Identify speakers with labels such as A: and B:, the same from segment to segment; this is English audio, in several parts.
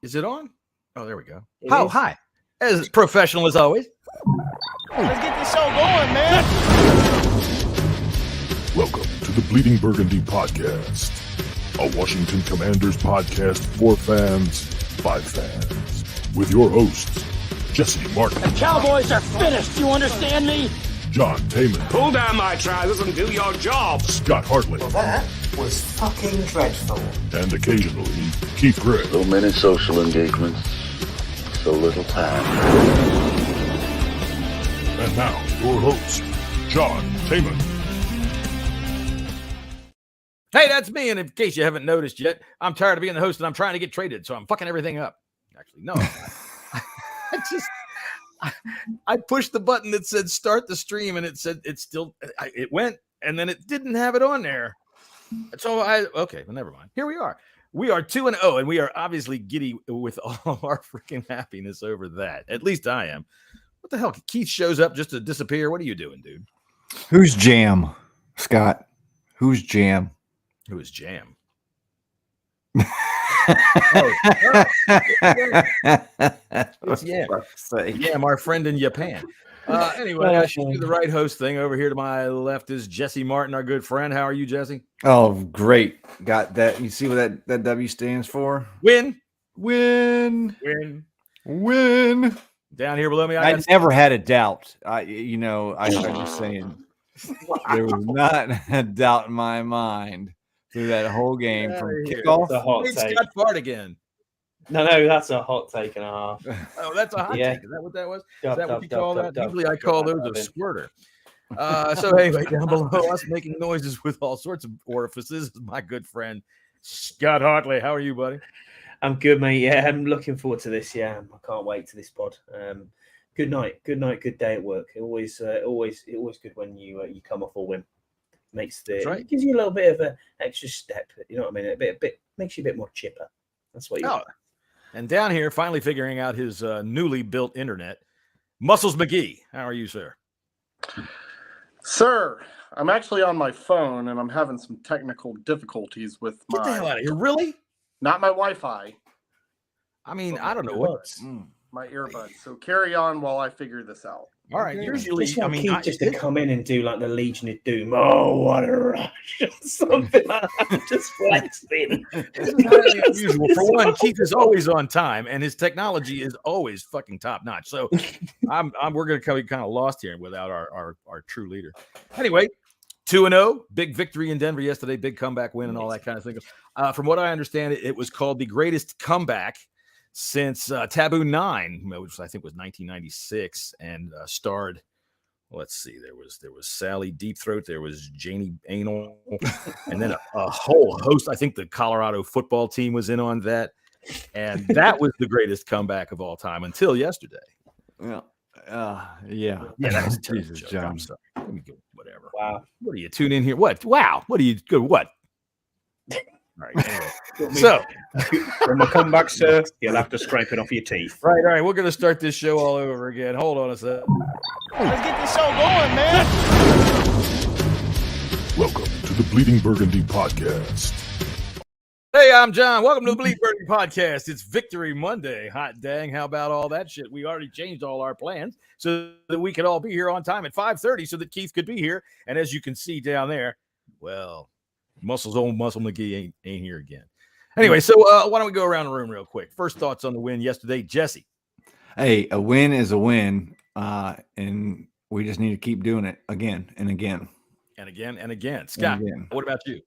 A: Is it on? Oh, there we go.
B: It
A: Oh,
B: is.
A: hi. As professional as always.
C: Let's get this show going, man.
D: Welcome to the Bleeding Burgundy Podcast, a Washington Commanders podcast for fans, by fans, with your hosts, Jessy Martin,
C: The Cowboys are finished. You understand me?
D: John Taman,
E: Pull down my trousers and do your job.
D: Scott Hartley,
F: That was fucking dreadful.
D: and occasionally Keith Gregg.
G: So many social engagements, so little time.
D: And now, your host, John Taman.
A: Hey, that's me. And in case you haven't noticed yet, I'm tired of being the host and I'm trying to get traded. So I'm fucking everything up. Actually, no. I pushed the button that said start the stream and it said it went and then it didn't have it on there. So okay, well, never mind. Here we are. We are 2-0 and we are obviously giddy with all of our freaking happiness over that. At least I am. What the hell? Keith shows up just to disappear. What are you doing, dude?
H: Who's Jam, Scott? Who's Jam?
A: Who is Jam? It's Yam, our friend in Japan. Anyway, I should do the right host thing. Over here to my left is Jessy Martin, our good friend. How are you, Jesse?
H: Oh, great. Got that. You see what that W stands for?
A: Win.
H: Win.
A: Win.
H: Win.
A: Down here below me,
H: I never had a doubt. I was saying there was not a doubt in my mind through that whole game from kickoff.
B: The hot
A: Wait,
B: take.
A: Scott fart again.
B: No, that's a hot take and a half.
A: Oh, that's a hot
B: Yeah.
A: take. Is that what that was? Is
B: Dub,
A: that what
B: dub,
A: you
B: dub,
A: call
B: dub,
A: that?
B: dub.
A: Usually I call
B: Dub,
A: those a
B: dub.
A: squirter. So anyway, down below us making noises with all sorts of orifices is my good friend Scott Hartley. How are you, buddy?
B: I'm good, mate. Yeah, I'm looking forward to this. Yeah, I can't wait to this pod. Good night, good day at work. Always good when you come off a win. Makes
A: That's right.
B: It gives you a little bit of an extra step. You know what I mean? A bit makes you a bit more chipper. That's what you.
A: Oh, and down here, finally figuring out his newly built internet, Muscles McGee. How are you, sir?
I: Sir, I'm actually on my phone and I'm having some technical difficulties with
A: Get the hell out of here! Really?
I: not my Wi-Fi,
A: I mean, I don't know what.
I: my earbuds. So carry on while I figure this out.
A: All right, usually,
B: Just
A: I
B: want
A: mean,
B: Keith just to come in and do like the Legion of Doom. Oh, what a rush! Or something like that. Just flexing.
A: This is highly unusual. For one, Keith is always on time, and his technology is always fucking top notch. So, we're going to be kind of lost here without our true leader. Anyway, 2-0, big victory in Denver yesterday, big comeback win, and all that kind of thing. From what I understand, it was called the greatest comeback since Taboo 9, which I think was 1996, and starred. Let's see, there was Sally Deep Throat, there was Janie Anal, and then a whole host. I think the Colorado football team was in on that, and that was the greatest comeback of all time until yesterday.
H: Yeah.
A: Yeah, that was a terrible
H: Jesus,
A: joke.
H: John.
A: I'm sorry. Let me go. Whatever.
B: Wow.
A: What do you tune in here? What? Wow. What do you go? What? All right. Anyway. So,
B: When we come back, sir, you'll have to scrape it off your teeth.
A: right. All right. We're going to start this show all over again. Hold on a sec.
C: Let's get this show going, man.
D: Welcome to the Bleeding Burgundy Podcast.
A: Hey, I'm John. Welcome to the Bleed Birdie Podcast. It's Victory Monday. Hot dang. How about all that shit? We already changed all our plans so that we could all be here on time at 5:30 so that Keith could be here. And as you can see down there, well, Muscle's old Muscle McGee ain't here again. Anyway, so why don't we go around the room real quick? First thoughts on the win yesterday, Jesse.
H: Hey, a win is a win, and we just need to keep doing it again and again.
A: And again and again. Scott,
H: again.
A: what about you?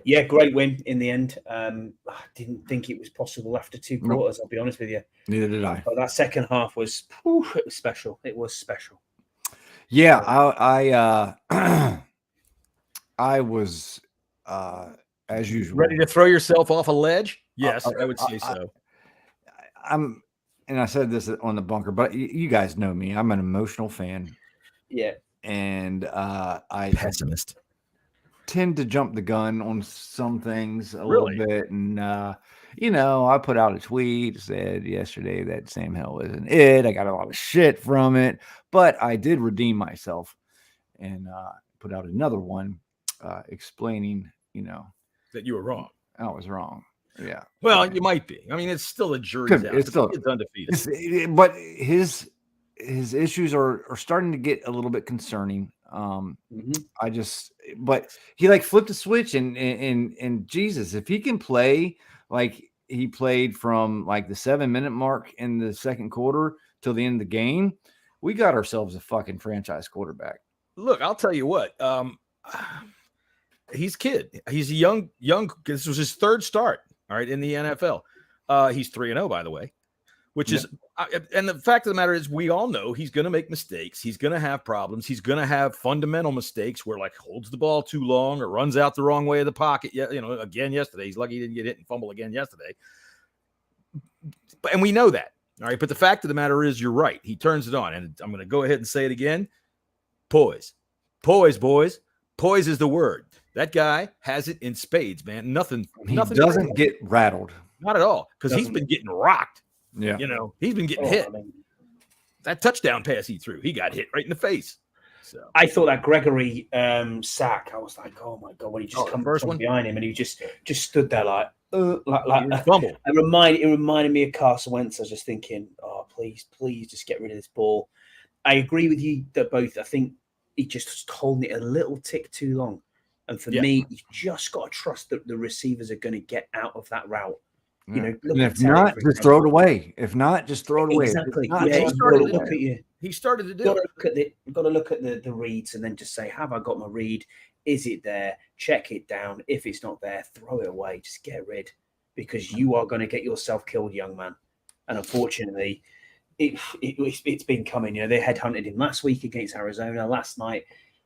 B: Yeah, great win in the end. I didn't think it was possible after two
H: Nope.
B: quarters. I'll be honest with you.
H: Neither did I.
B: But that second half was, it was special. It was special.
H: Yeah, I was as usual
A: Ready to throw yourself off a ledge? Yes, I would say so.
H: And I said this on the bunker, but you guys know me. I'm an emotional fan,
B: Yeah.
H: and I
A: Pessimist.
H: tend to jump the gun on some things a
A: Really?
H: little bit. And, I put out a tweet, said yesterday that Sam Hill isn't it. I got a lot of shit from it, but I did redeem myself and put out another one explaining,
A: That you were wrong.
H: I was wrong. Yeah.
A: Well, you might be. I mean, it's still a jury's out.
H: It's still
A: undefeated.
H: But his issues are starting to get a little bit concerning. But he like flipped a switch and Jesus, if he can play like he played from like the 7-minute mark in the second quarter till the end of the game, we got ourselves a fucking franchise quarterback.
A: Look, I'll tell you what. He's a kid. He's a young. This was his third start. All right, in the NFL. He's 3-0, by the way, which is, and the fact of the matter is, we all know he's going to make mistakes. He's going to have problems. He's going to have fundamental mistakes where like holds the ball too long or runs out the wrong way of the pocket. Yeah, again yesterday. He's lucky he didn't get hit and fumble again yesterday. And we know that. All right, but the fact of the matter is, you're right. He turns it on, and I'm going to go ahead and say it again. Poise, boys. Poise is the word. That guy has it in spades, man. Nothing
H: doesn't get rattled.
A: Not at all, because he's been getting rocked.
H: Yeah.
A: He's been getting hit. That touchdown pass he threw, he got hit right in the face. So
B: I thought that Gregory sack, I was like, oh my God, when he just come from behind him and he just stood there like
A: fumble.
B: It reminded me of Carson Wentz. I was just thinking, oh, please just get rid of this ball. I agree with you that both. I think he just holding it a little tick too long. And for me, you just got to trust that the receivers are going to get out of that route.
H: And if not, just throw it away. If not, just throw it away.
B: Exactly. He started to do it. You've got to look at the reads and then just say, have I got my read? Is it there? Check it down. If it's not there, throw it away. Just get rid, because you are going to get yourself killed, young man. And unfortunately, it's been coming. They headhunted him last week against Arizona. Last night,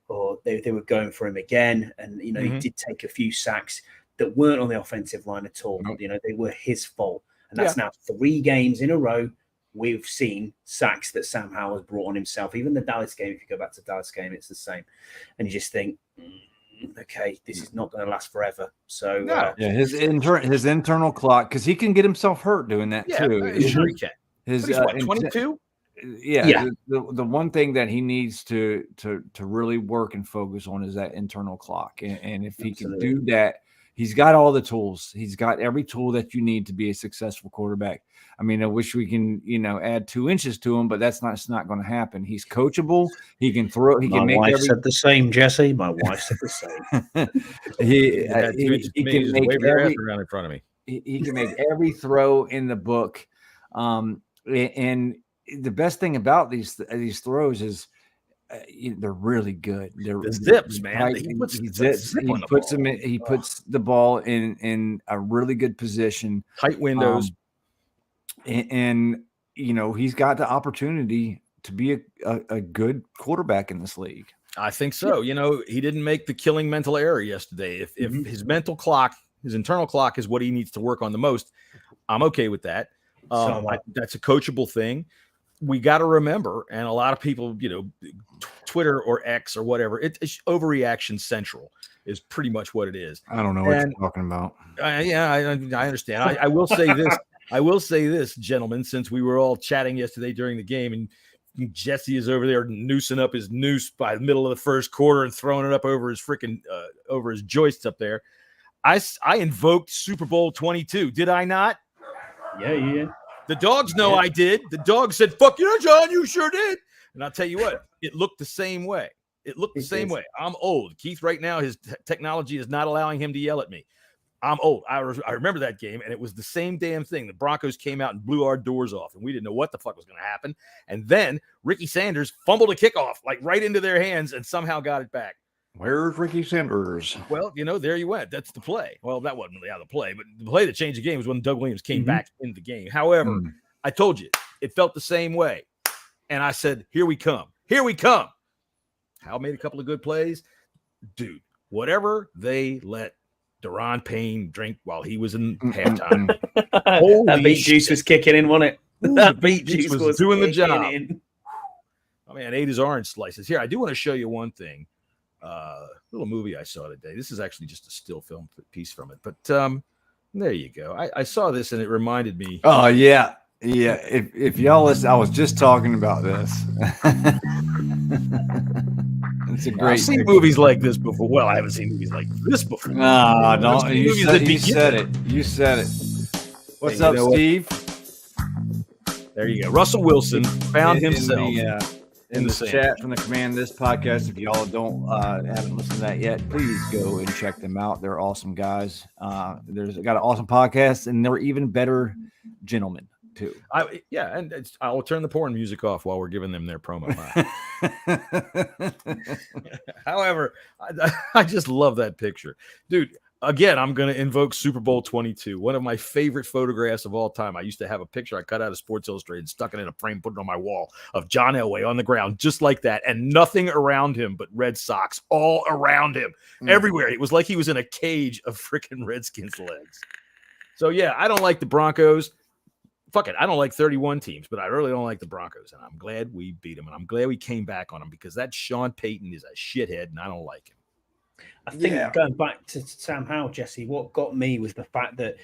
B: or they were going for him again, and he did take a few sacks that weren't on the offensive line at all. They were his fault, and that's now 3 games in a row we've seen sacks that Sam Howell's brought on himself. Even the Dallas game, if you go back to the Dallas game, it's the same, and you just think, okay, this is not going to last forever. So
H: his internal clock, because he can get himself hurt doing that too.
A: Sure he can.
H: His
A: 22.
H: The one thing that he needs to really work and focus on is that internal clock, and if he can do that, he's got all the tools. He's got every tool that you need to be a successful quarterback. I mean, I wish we can add 2 inches to him, but it's not going to happen. He's coachable. He can throw. He can make.
B: My wife said the same, Jesse. My wife said the same.
H: He can make every
A: around in front of me.
H: He can make every throw in the book. And the best thing about these throws is they're really good. They're
A: the zips, man.
H: He puts the ball in a really good position,
A: tight windows,
H: and he's got the opportunity to be a good quarterback in this league.
A: I think so. He didn't make the killing mental error yesterday. If his mental clock, his internal clock, is what he needs to work on the most, I'm okay with that. That's a coachable thing. We got to remember, and a lot of people, Twitter or X or whatever, it's overreaction central is pretty much what it is.
H: I don't know what you're talking about.
A: I understand. I will say this. I will say this, gentlemen, since we were all chatting yesterday during the game, and Jesse is over there noosing up his noose by the middle of the first quarter and throwing it up over his over his joists up there. I invoked Super Bowl 22. Did I not?
B: Yeah.
A: The dogs know I did. The dog said, "Fuck you, John, you sure did." And I'll tell you what, it looked the same way. It looked the same way. I'm old. Keith, right now, his technology is not allowing him to yell at me. I'm old. I remember that game, and it was the same damn thing. The Broncos came out and blew our doors off, and we didn't know what the fuck was going to happen. And then Ricky Sanders fumbled a kickoff, like right into their hands, and somehow got it back.
H: Where's Ricky Sanders?
A: Well, there you went. That's the play. Well, that wasn't really how the play, but the play that changed the game was when Doug Williams came back into the game. However, I told you, it felt the same way. And I said, here we come. Here we come. Hal made a couple of good plays. Dude, whatever they let Daron Payne drink while he was in halftime.
B: That beet juice was kicking in, wasn't it? That beet juice was
A: doing the job. I mean, I ate his orange slices. Here, I do want to show you one thing. Little movie I saw today. This is actually just a still film piece from it. But there you go. I saw this and it reminded me.
H: Oh, yeah. Yeah. If y'all listen, I was just talking about this. It's a great.
A: I've seen movies like this before. Well, I haven't seen movies like this before.
H: No, don't. You said it. You said it. What's up, Steve?
A: There you go. Russell Wilson found himself
H: in the chat from the Command This podcast. If y'all haven't listened to that yet, please go and check them out. They're awesome guys. There's got an awesome podcast, and they're even better gentlemen too.
A: I'll turn the porn music off while we're giving them their promo. However, I just love that picture, dude. Again, I'm going to invoke Super Bowl 22, one of my favorite photographs of all time. I used to have a picture I cut out of Sports Illustrated, stuck it in a frame, put it on my wall, of John Elway on the ground, just like that, and nothing around him but Red Sox all around him, everywhere. It was like he was in a cage of freaking Redskins legs. So, yeah, I don't like the Broncos. Fuck it. I don't like 31 teams, but I really don't like the Broncos, and I'm glad we beat them, and I'm glad we came back on them because that Sean Payton is a shithead, and I don't like him.
B: I think going back to Sam Howell, Jesse, what got me was the fact that,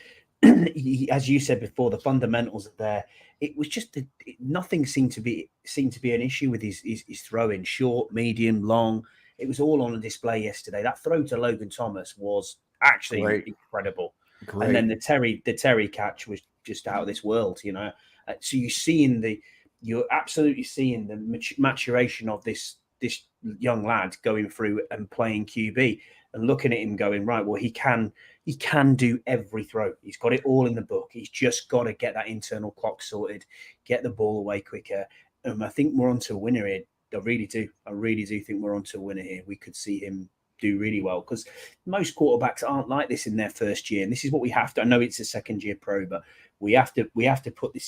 B: as you said before, the fundamentals are there. It was just nothing seemed to be an issue with his throwing, short, medium, long. It was all on a display yesterday. That throw to Logan Thomas was actually incredible. Great. And then the Terry catch was just out of this world, you know. So you're absolutely seeing the maturation of this young lad going through and playing QB and looking at him going, right, well, he can do every throw. He's got it all in the book. He's just got to get that internal clock sorted, get the ball away quicker. I think we're onto a winner here. I really do think we're onto a winner here. We could see him do really well because most quarterbacks aren't like this in their first year. And this is what we have to, I know it's a second year pro, but we have to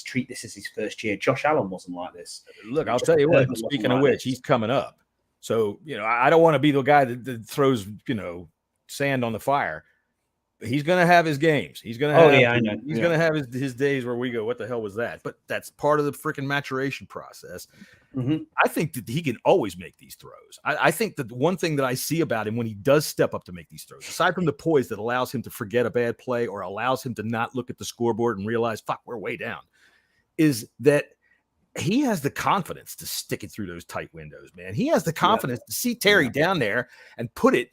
B: treat this as his first year. Josh Allen wasn't like this.
A: Look, I'll tell you what, speaking of which, he's coming up. So, you know, I don't want to be the guy that throws, you know, sand on the fire. He's going to have his games. He's going to have, I know. He's going to have his days where we go, what the hell was that? But that's part of the freaking maturation process. Mm-hmm. I think that he can always make these throws. I think that the one thing that I see about him when he does step up to make these throws, aside from the poise that allows him to forget a bad play or allows him to not look at the scoreboard and realize, fuck, we're way down, is that he has the confidence to stick it through those tight windows, man. He has the confidence to see Terry down there and put it.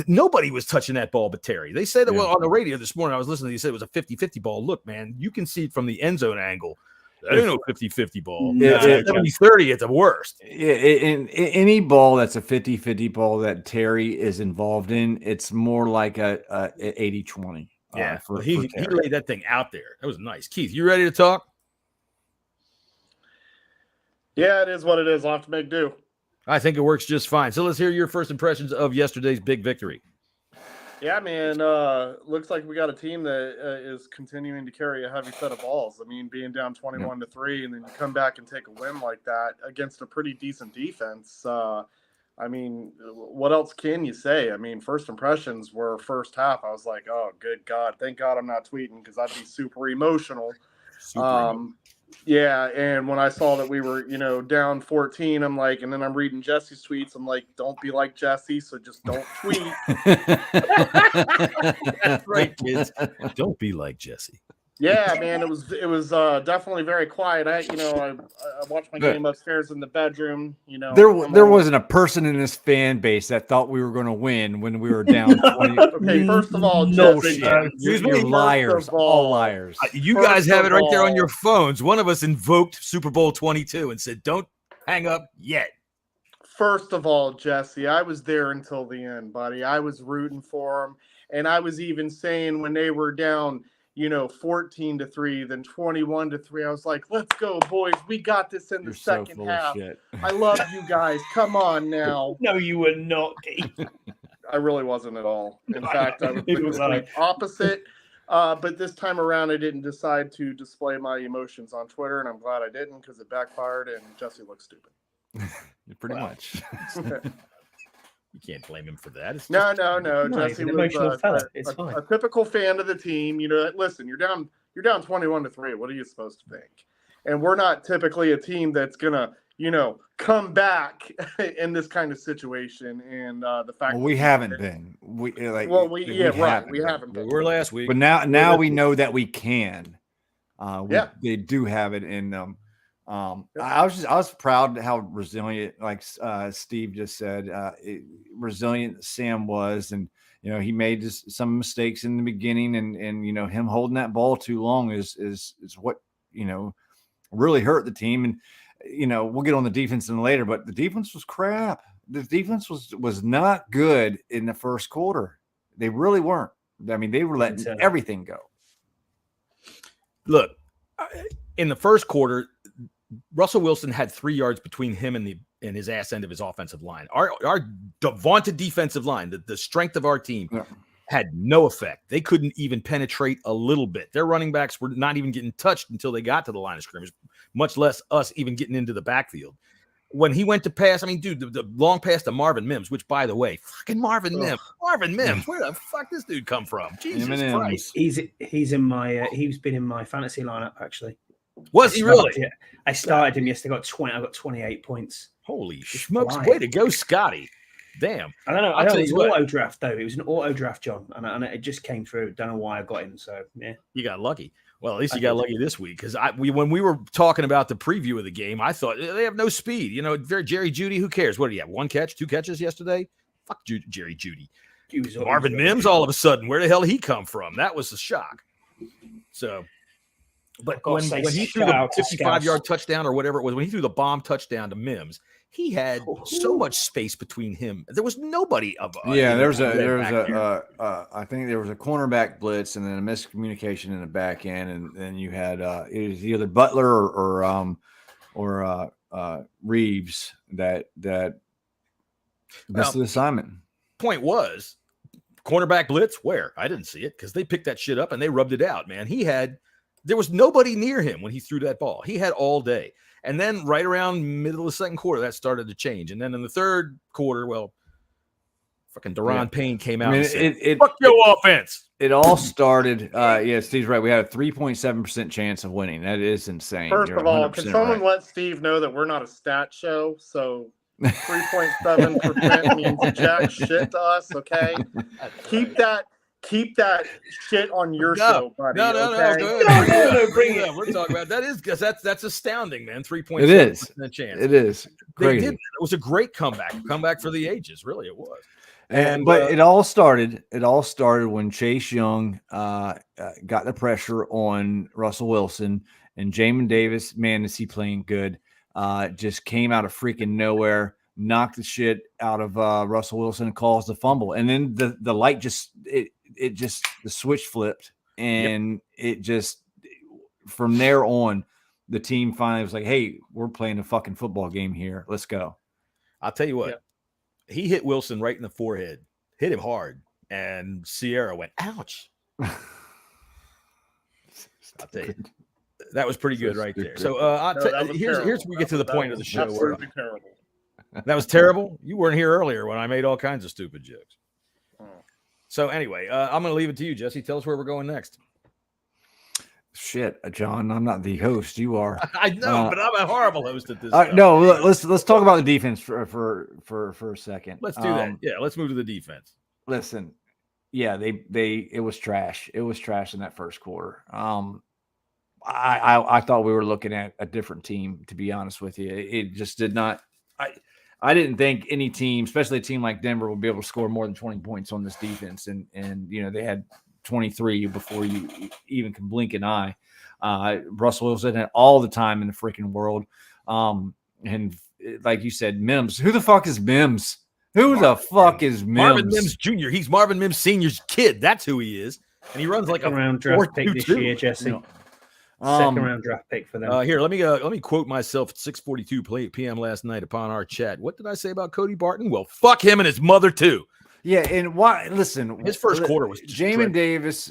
A: Nobody was touching that ball but Terry. They said that on the radio this morning. I was listening. He said it was a 50-50 ball. Look, man, you can see it from the end zone angle. That ain't no 50-50 ball. 70-30 at the worst.
H: In any ball that's a 50-50 ball that Terry is involved in, it's more like a 80-20.
A: Yeah, he laid that thing out there. That was nice. Keith, you ready to talk?
I: Yeah, it is what it is. I'll have to make do.
A: I think it works just fine. So let's hear your first impressions of yesterday's big victory.
I: Yeah, man. Looks like we got a team that is continuing to carry a heavy set of balls. I mean, being down 21-3 and then you come back and take a win like that against a pretty decent defense. I mean, what else can you say? I mean, first impressions were first half. I was like, oh, good God. Thank God I'm not tweeting because I'd be super emotional. Yeah, and when I saw that we were, you know, down 14, I'm like, and then I'm reading Jesse's tweets. I'm like, don't be like Jesse, so just don't tweet.
A: That's right, kids. Don't be like Jesse.
I: Yeah, man, it was definitely very quiet. I watched my game upstairs in the bedroom. You know,
H: there wasn't a person in this fan base that thought we were going to win when we were down 20.
I: Okay, first of all,
H: no shit. You're liars, all liars.
A: You guys have it right there on your phones. One of us invoked Super Bowl 22 and said, "Don't hang up yet."
I: First of all, Jesse, I was there until the end, buddy. I was rooting for them, and I was even saying when they were down, 14-3, then 21-3. I was like, let's go, boys. We got this in the second half. I love you guys. Come on now.
B: No, you were not.
I: I really wasn't at all. In fact, I was like opposite. But this time around, I didn't decide to display my emotions on Twitter, and I'm glad I didn't because it backfired and Jesse looked stupid.
H: Pretty much.
A: You can't blame him for that.
I: No. Jesse was a typical fan of the team. Listen, you're down 21-3. What are you supposed to think? And we're not typically a team that's gonna, come back in this kind of situation. And the fact
H: we haven't been. We
I: haven't been.
A: We were last week,
H: but now we know that we can. They do have it in them. I was proud how resilient, like Steve just said, resilient Sam was, and he made some mistakes in the beginning, and him holding that ball too long is what really hurt the team. And we'll get on the defense later, but the defense was crap. The defense was not good in the first quarter. They really weren't. I mean, they were letting everything go.
A: Look, in the first quarter, Russell Wilson had 3 yards between him and his ass end of his offensive line. Our vaunted defensive line, the strength of our team, had no effect. They couldn't even penetrate a little bit. Their running backs were not even getting touched until they got to the line of scrimmage, much less us even getting into the backfield. When he went to pass, I mean, dude, the long pass to Marvin Mims, which, by the way, fucking Marvin Mims, where the fuck this dude come from? Jesus Christ.
B: He's in my he's been in my fantasy lineup, actually.
A: Was he really?
B: Yeah, I started him yesterday. I got 28 points.
A: Holy smokes! Way to go, Scotty! Damn.
B: I don't know. I know it was an auto draft though. It was an auto draft, John, and it just came through. Don't know why I got him. So yeah,
A: you got lucky. Well, at least you got lucky this week, because when we were talking about the preview of the game, I thought they have no speed. Jerry Jeudy, who cares? What do you have? 1 catch, 2 catches yesterday? Fuck Jerry Jeudy. Marvin Mims, all of a sudden, where the hell did he come from? That was a shock. So, but when he threw the 55-yard touchdown or whatever it was, when he threw the bomb touchdown to Mims, he had so much space between him. There was nobody of.
H: There was I think there was a cornerback blitz and then a miscommunication in the back end, and then you had it was either Butler or Reeves that missed the assignment.
A: Point was, cornerback blitz. Where? I didn't see it because they picked that shit up and they rubbed it out. Man, there was nobody near him when he threw that ball. He had all day. And then right around middle of the second quarter, that started to change. And then in the third quarter, fucking Daron Payne came out and said, fuck your offense.
H: It all started, Steve's right. We had a 3.7% chance of winning. That is insane.
I: First of all, can someone let Steve know that we're not a stat show? So 3.7% means jack shit to us, okay? Keep that shit on your show, buddy.
A: No, bring it. We're talking about that is because that's astounding, man.
H: 3.7% chance. It is. Crazy.
A: It was a great comeback for the ages. Really, it was.
H: But it all started when Chase Young got the pressure on Russell Wilson, and Jamin Davis, man, is he playing good? Just came out of freaking nowhere, knocked the shit out of Russell Wilson and caused the fumble. And then the light the switch flipped, and it just, from there on, the team finally was like, hey, we're playing a fucking football game here. Let's go.
A: I'll tell you what, he hit Wilson right in the forehead, hit him hard, and Sierra went, ouch. I'll tell you, that was pretty good right there. So here's where we get to the point of the show.
I: Absolutely terrible.
A: That was terrible. You weren't here earlier when I made all kinds of stupid jokes. So anyway, I'm going to leave it to you, Jesse. Tell us where we're going next.
H: Shit, John, I'm not the host. You are.
A: I know, but I'm a horrible host at this.
H: No, let's talk about the defense for a second.
A: Let's do that. Yeah, let's move to the defense.
H: Listen, it was trash. It was trash in that first quarter. I thought we were looking at a different team, to be honest with you. It just did not. I didn't think any team, especially a team like Denver, would be able to score more than 20 points on this defense. And they had 23 before you even can blink an eye. Russell Wilson had all the time in the freaking world. And like you said, Mims. Who the fuck is Mims? Who the fuck is Mims?
A: Marvin Mims Jr. He's Marvin Mims Sr.'s kid. That's who he is. And he runs like a
B: round draft pick this year, Jesse. Second round draft pick for them.
A: Here, let me quote myself at 6:42 p.m. last night upon our chat. What did I say about Cody Barton? Well, fuck him and his mother too.
H: Yeah, and why? Listen,
A: his first quarter was
H: Jamin Davis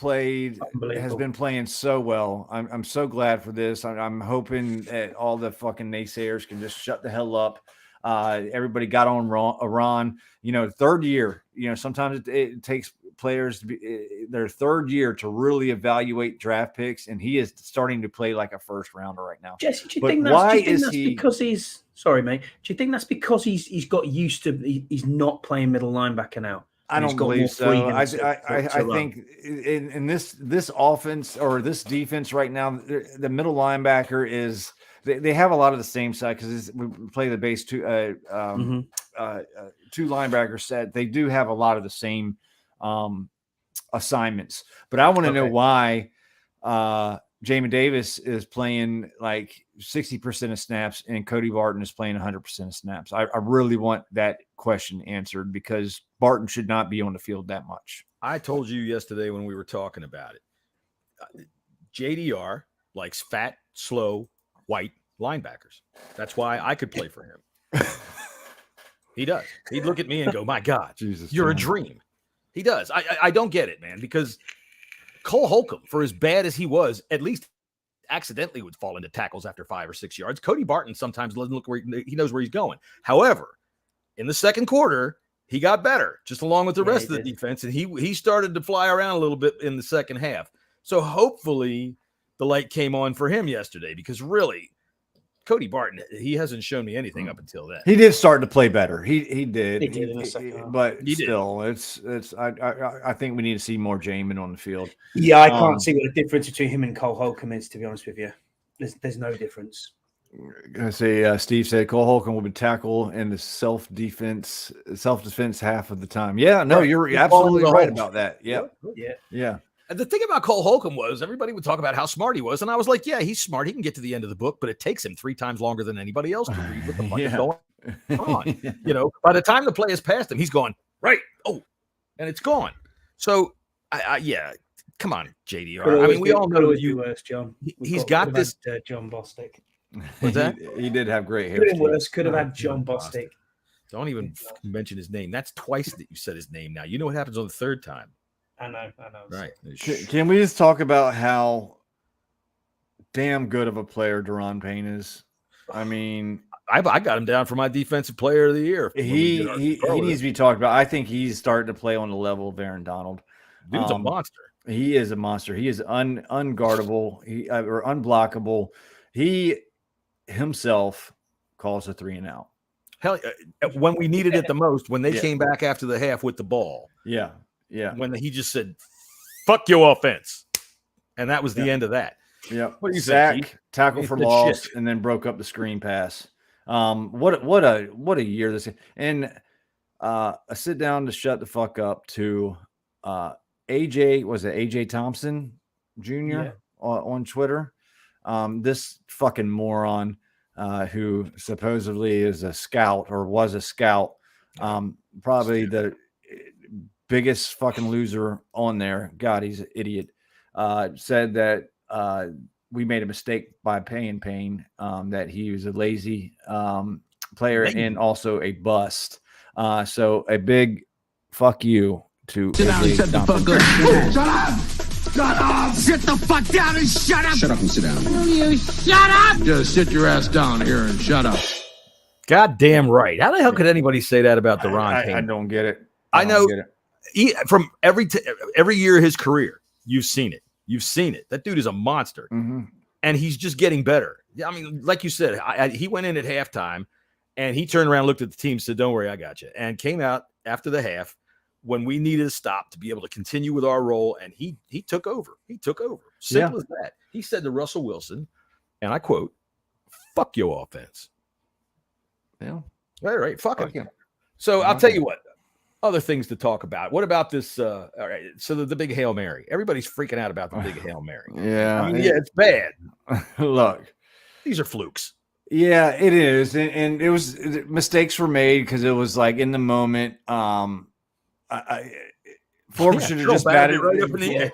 H: has been playing so well. I'm so glad for this. I'm hoping that all the fucking naysayers can just shut the hell up. Everybody got on Iran. Third year. Sometimes it takes players to be their third year to really evaluate draft picks, and he is starting to play like a first rounder right now.
B: Jesse, do you think that's because he's sorry, mate? Do you think that's because he's got used to he's not playing middle linebacker now?
H: I don't believe so. I think in this offense or this defense right now, the middle linebacker is. They have a lot of the same side because we play the base two linebacker set. They do have a lot of the same assignments, but I want to know why Jamin Davis is playing like 60% of snaps and Cody Barton is playing 100% of snaps. I really want that question answered because Barton should not be on the field that much.
A: I told you yesterday when we were talking about it, JDR likes fat, slow, white linebackers. That's why I could play for him. He does. He'd look at me and go, my God,
H: Jesus,
A: you're a dream. He does. I don't get it, man, because Cole Holcomb, for as bad as he was, at least accidentally would fall into tackles after 5 or 6 yards. Cody Barton sometimes doesn't look where he knows where he's going. However, in the second quarter, he got better, just along with the rest of the defense, and he started to fly around a little bit in the second half. So hopefully the light came on for him yesterday, because really, Cody Barton, he hasn't shown me anything up until then.
H: He did start to play better. He did.
B: He did in the second half.
H: But still, it's. I think we need to see more Jamin on the field.
B: Yeah, I can't see what the difference between him and Cole Holcomb is, to be honest with you. There's no difference.
H: I say Steve said Cole Holcomb will be tackled in the self-defense half of the time. Yeah, no, you're absolutely right about that. Yeah.
A: And the thing about Cole Holcomb was everybody would talk about how smart he was, and I was like, yeah, he's smart. He can get to the end of the book, but it takes him 3 times longer than anybody else to read what the fuck is going on. You know, by the time the play is past him, he's going right. Oh, and it's gone. So, yeah. Come on, JDR. I mean, we all know you.
B: Worse, John.
A: He's got this.
B: John Bostic.
A: What's that?
H: He did have great hair.
B: Could have had John Bostic.
A: Don't even mention his name. That's twice that you said his name now. You know what happens on the third time.
B: I know.
A: Right.
H: Can we just talk about how damn good of a player Daron Payne is? I mean,
A: I got him down for my defensive player of the year.
H: He needs to be talked about. I think he's starting to play on the level of Aaron Donald.
A: Dude's a monster.
H: He is a monster. He is unguardable. Or unblockable. He himself calls a 3 and out.
A: Hell, when we needed it the most, when they came back after the half with the ball.
H: Yeah.
A: When he just said, "Fuck your offense," and that was the end of that.
H: Yeah.
A: What do you
H: Sack,
A: think?
H: tackle for loss, and then broke up the screen pass. What a year this is. And a sit down to shut the fuck up to AJ Thompson Jr. On Twitter. This fucking moron who supposedly is a scout or was a scout. Probably the biggest fucking loser on there. God, he's an idiot. Said that we made a mistake by paying Payne, that he was a lazy player and also a bust. So a big fuck you to
E: Sit down and shut the fuck up. Shut up! Shut up!
C: Sit the fuck down and shut up!
E: Shut up and sit down.
C: Will you shut up?
E: Just sit your ass down here and shut up.
A: God damn right. How the hell could anybody say that about Daron Payne?
H: I don't get it.
A: I know. From every year of his career, you've seen it. You've seen it. That dude is a monster, and he's just getting better. I mean, like you said, he went in at halftime, and he turned around, looked at the team, said, "Don't worry, I got you," and came out after the half when we needed a stop to be able to continue with our role, and he took over. He took over. Simple as that. He said to Russell Wilson, and I quote, "Fuck your offense."
H: Yeah.
A: All right. Fuck him. So I'll tell you what. Other things to talk about. What about this? All right. So the big Hail Mary. Everybody's freaking out about the big Hail Mary.
H: Yeah.
A: I mean, it's bad.
H: Look,
A: these are flukes.
H: Yeah, it is. And it was mistakes were made because it was like in the moment. Forbes should have just batted it right up in the air.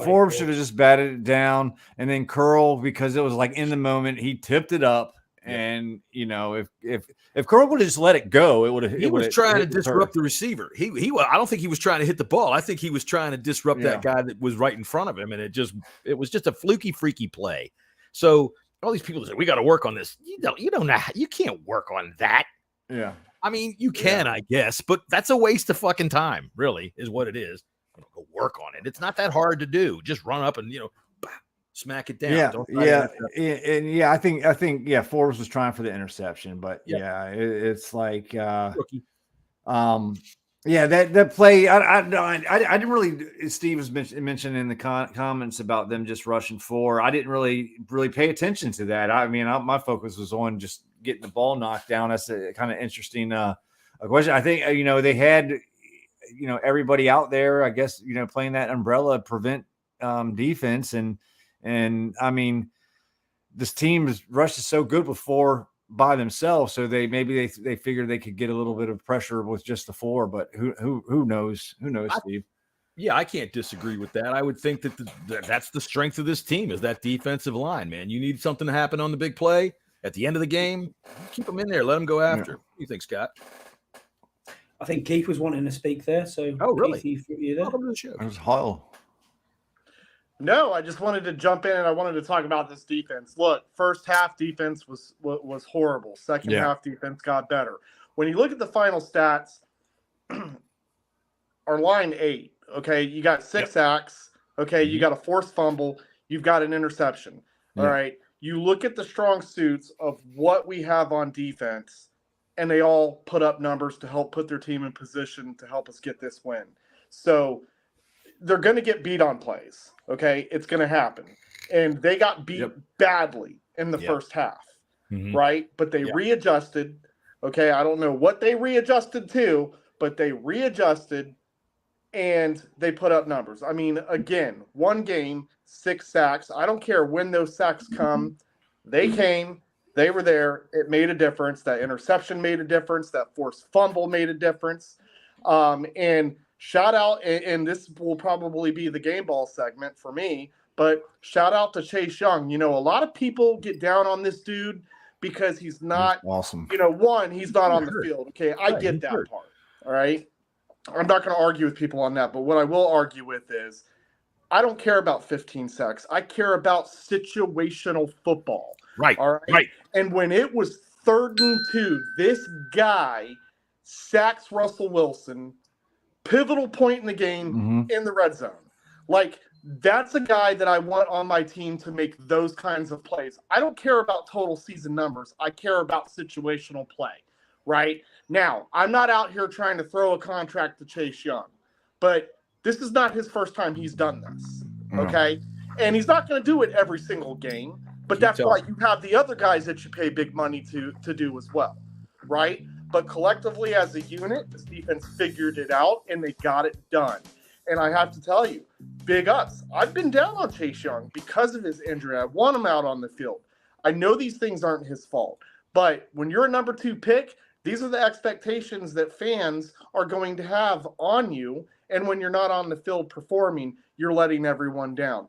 H: Forbes should have just batted it down, and then Curl, because it was like in the moment, he tipped it up. And you know, if Curl would have just let it go, it would have.
A: He was trying to disrupt the receiver. He I don't think he was trying to hit the ball. I think he was trying to disrupt that guy that was right in front of him, and it was just a fluky, freaky play. So all these people say we got to work on this. You don't know. You can't work on that.
H: Yeah.
A: I mean, you can, I guess, but that's a waste of fucking time. Really, is what it is. Go work on it. It's not that hard to do. Just run up and smack it down.
H: I think Forbes was trying for the interception, but it's like
A: rookie.
H: That play. I didn't really. Steve was mentioning in the comments about them just rushing 4. I didn't really pay attention to that. I mean, my focus was on just getting the ball knocked down. That's a kind of interesting a question. I think they had everybody out there. I guess playing that umbrella prevent defense, and I mean this team's rush is so good before by themselves, so they figured they could get a little bit of pressure with just the 4. But who knows? Who knows, Steve?
A: Yeah, I can't disagree with that. I would think that that's the strength of this team is that defensive line, man. You need something to happen on the big play at the end of the game. Keep them in there. Let them go after. What do you think, Scott?
B: I think Keith was wanting to speak there. So,
A: really?
B: Keith, you there?
A: Welcome to the show.
H: It was Hull.
I: No, I just wanted to jump in and I wanted to talk about this defense. Look, first half defense was horrible. Second half defense got better. When you look at the final stats, our line 8. Okay, you got 6 sacks. Okay, you got a forced fumble. You've got an interception. All right. You look at the strong suits of what we have on defense, and they all put up numbers to help put their team in position to help us get this win. So they're going to get beat on plays. Okay, it's going to happen. And they got beat badly in the first half, right? But they readjusted. Okay, I don't know what they readjusted to, but they readjusted. And they put up numbers. I mean, again, one game, 6 sacks. I don't care when those sacks come. They came. They were there. It made a difference. That interception made a difference. That forced fumble made a difference. And shout out, and this will probably be the game ball segment for me, but shout out to Chase Young. A lot of people get down on this dude because he's not
H: awesome.
I: He's not on the field. Okay, I get that part. All right. I'm not going to argue with people on that, but what I will argue with is I don't care about 15 sacks. I care about situational football.
A: Right.
I: All right.
A: Right.
I: And when it was 3rd and 2, this guy sacks Russell Wilson, pivotal point in the game in the red zone. Like, that's a guy that I want on my team to make those kinds of plays. I don't care about total season numbers. I care about situational play. Right? Now, I'm not out here trying to throw a contract to Chase Young, but this is not his first time he's done this, okay? And he's not going to do it every single game, but that's why you have the other guys that you pay big money to do as well, right? But collectively as a unit, this defense figured it out, and they got it done. And I have to tell you, big ups. I've been down on Chase Young because of his injury. I want him out on the field. I know these things aren't his fault, but when you're a number 2 pick, these are the expectations that fans are going to have on you. And when you're not on the field performing, you're letting everyone down.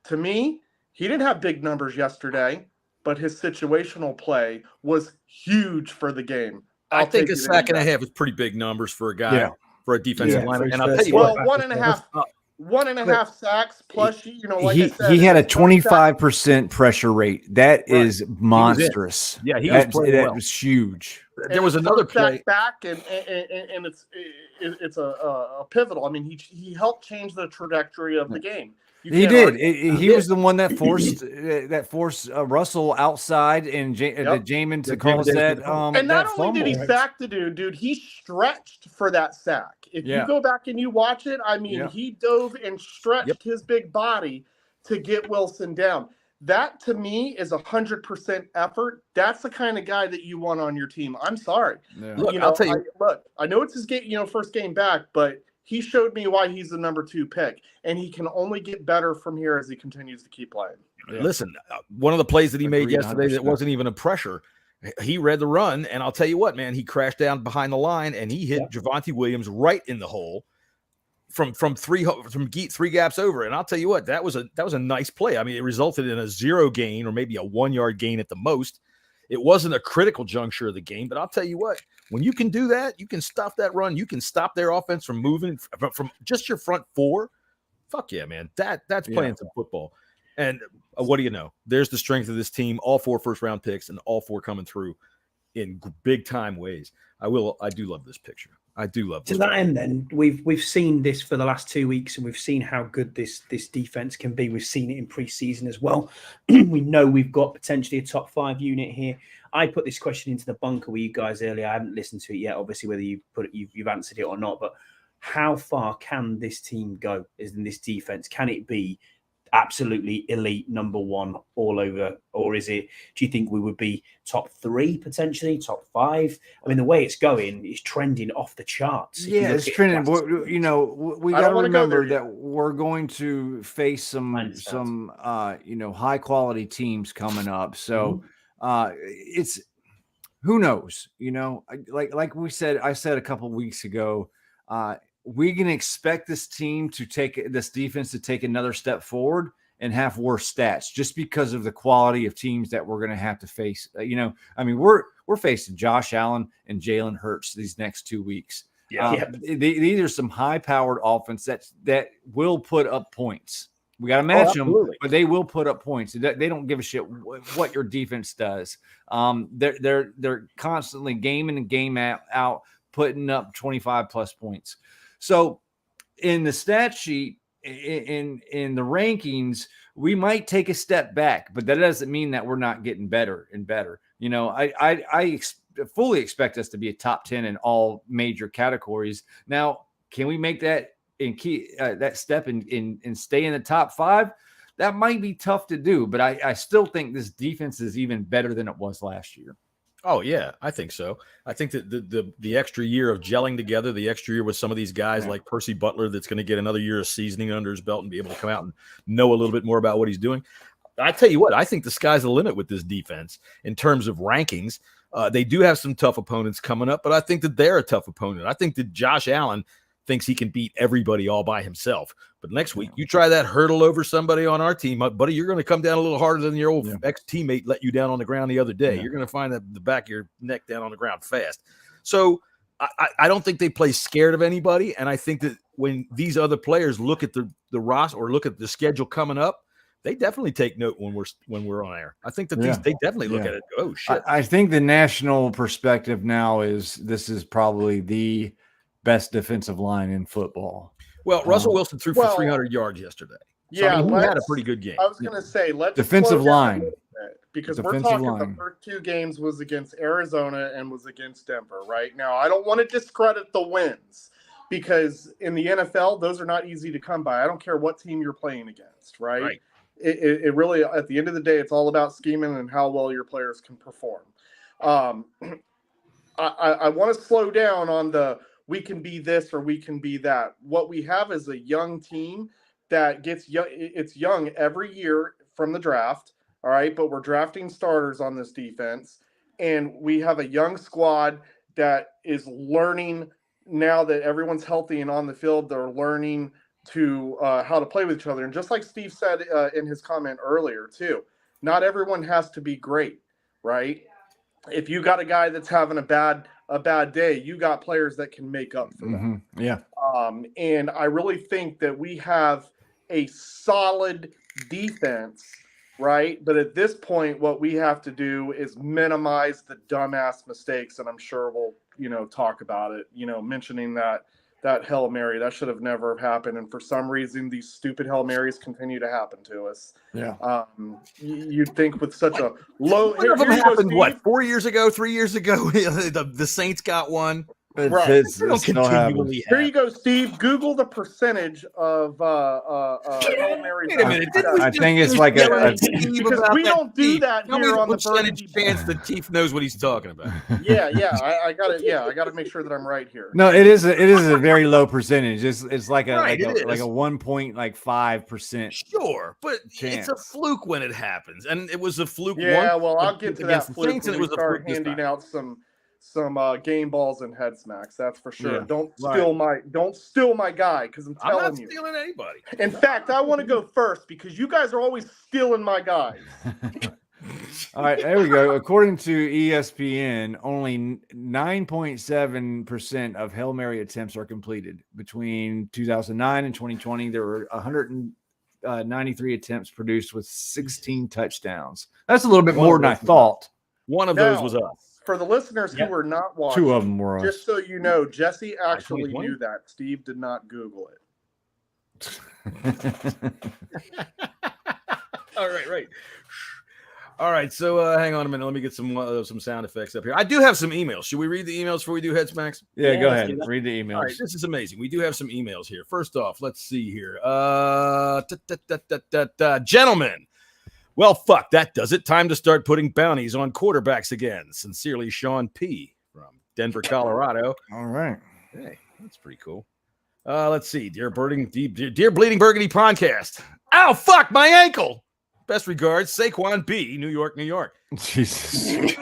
I: To me, he didn't have big numbers yesterday, but his situational play was huge for the game.
A: I think a sack and a half is pretty big numbers for a guy, for a defensive lineman. And I'll tell you what.
I: 1.5 sacks plus, like
H: he,
I: I said,
H: he had a 25% pressure rate. That is monstrous.
A: He was playing well.
H: That was huge.
A: There was another play
I: back, and it's a pivotal. I mean, he helped change the trajectory of the game.
H: He did. He was the one that forced Russell outside and Jamin to call that.
I: And not only did he sack the dude, he stretched for that sack. If you go back and you watch it, I mean, he dove and stretched his big body to get Wilson down. That to me is 100% effort. That's the kind of guy that you want on your team. I'm sorry.
A: Yeah. Look, I'll tell you.
I: I know it's his game, first game back, but he showed me why he's the number 2 pick, and he can only get better from here as he continues to keep playing.
A: Yeah. Listen, one of the plays that he made yesterday that wasn't even a pressure, he read the run, and I'll tell you what, man, he crashed down behind the line, and he hit Javonte Williams right in the hole from three gaps over. And I'll tell you what, that was a nice play. I mean, it resulted in a 0 gain or maybe a 1-yard gain at the most. It wasn't a critical juncture of the game, but I'll tell you what, when you can do that, you can stop that run. You can stop their offense from moving from just your front 4. Fuck yeah, man. That's playing some football. And what do you know? There's the strength of this team, all 4 first-round picks and all 4 coming through in big-time ways. I do love this picture. I do love this.
B: To that end, then, we've seen this for the last 2 weeks, and we've seen how good this defense can be. We've seen it in preseason as well. We know we've got potentially a top 5 unit here. I put this question into the bunker with you guys earlier. I haven't listened to it yet, obviously, whether you've answered it or not. But how far can this team go? Is in this defense? Can it be absolutely elite number one all over? Or is it, do you think we would be top 3 potentially, top 5? I mean, the way it's going is trending off the charts.
H: Yeah, it's trending. You know, we got to remember that we're going to face some high quality teams coming up. So it's, who knows, you know, like we said, I said a couple of weeks ago, we can expect this defense to take another step forward and have worse stats just because of the quality of teams that we're going to have to face. You know, I mean, we're facing Josh Allen and Jalen Hurts these next 2 weeks. These are some high-powered offense that will put up points. We got to match them, but they will put up points. They don't give a shit what your defense does. They're constantly game in and game out putting up 25 plus points. So in the stat sheet, in the rankings, we might take a step back, but that doesn't mean that we're not getting better and better. You know, I fully expect us to be a top 10 in all major categories. Now, can we make that that step and stay in the top 5? That might be tough to do, but I still think this defense is even better than it was last year.
A: Oh yeah, I think so. I think that the extra year of gelling together, the extra year with some of these guys like Percy Butler, that's going to get another year of seasoning under his belt and be able to come out and know a little bit more about what he's doing. I tell you what, I think the sky's the limit with this defense in terms of rankings. They do have some tough opponents coming up, but I think that they're a tough opponent. I think that Josh Allen thinks he can beat everybody all by himself. But next week, you try that hurdle over somebody on our team, buddy, you're going to come down a little harder than your old ex-teammate let you down on the ground the other day. You're going to find the back of your neck down on the ground fast. So I don't think they play scared of anybody, and I think that when these other players look at the roster or look at the schedule coming up, they definitely take note when we're on air. I think that they definitely look at it. Oh shit!
H: I think the national perspective now is this is probably the best defensive line in football.
A: Well, Russell Wilson threw for 300 yards yesterday. So,
I: Yeah,
A: I mean, he had a pretty good game.
I: I was going to say, let's
H: defensive line,
I: because we're talking the first 2 games was against Arizona and was against Denver. Right now, I don't want to discredit the wins because in the NFL, those are not easy to come by. I don't care what team you're playing against. Right. It really, at the end of the day, it's all about scheming and how well your players can perform. I want to slow down on the we can be this or we can be that. What we have is a young team that gets young. It's young every year from the draft. All right. But we're drafting starters on this defense. And we have a young squad that is learning now that everyone's healthy and on the field. They're learning to how to play with each other. And just like Steve said in his comment earlier too, not everyone has to be great, right? If you got a guy that's having a bad day, you got players that can make up for that.
H: Yeah.
I: And I really think that we have a solid defense, right? But at this point, what we have to do is minimize the dumbass mistakes. And I'm sure we'll, talk about it, mentioning that Hail Mary, that should have never happened. And for some reason, these stupid Hail Marys continue to happen to us.
H: Yeah.
I: You'd think with such a low.
A: One of them happened, 4 years ago, 3 years ago? the Saints got one.
I: Right. Here you go, Steve. Google the percentage of Hail Marys.
A: Wait a minute.
H: I think it's like
I: because we don't do that here on the
A: percentage chance that Keith knows what he's talking about.
I: Yeah. I got it. Yeah, I got to make sure that I'm right here.
H: No, it is a very low percentage. It's like a 1.5%.
A: Sure, but it's a fluke when it happens, and it was a fluke.
I: Yeah, well, I'll get to that fluke
A: Saints,
I: when we start handing out some game balls and head smacks. That's for sure. Yeah, don't steal my guy, because I'm telling you.
A: I'm not stealing anybody.
I: In fact, I want to go first because you guys are always stealing my guys.
H: All right, there we go. According to ESPN, only 9.7% of Hail Mary attempts are completed. Between 2009 and 2020, there were 193 attempts produced with 16 touchdowns. That's a little bit more than I thought.
A: One of those was us.
I: For the listeners who were not watching,
H: 2 of them were us.
I: Just so you know, Jesse actually knew that. Steve did not Google it.
A: All right. All right, so hang on a minute. Let me get some sound effects up here. I do have some emails. Should we read the emails before we do head smacks?
H: Yeah, go ahead. Read the emails.
A: All right, this is amazing. We do have some emails here. First off, let's see here. Gentlemen, well, fuck, that does it. Time to start putting bounties on quarterbacks again. Sincerely, Sean P. from Denver, Colorado.
H: All right.
A: Hey, that's pretty cool. Let's see. Dear Bleeding Burgundy podcast. Ow, fuck, my ankle. Best regards, Saquon B, New York, New York.
H: Jesus.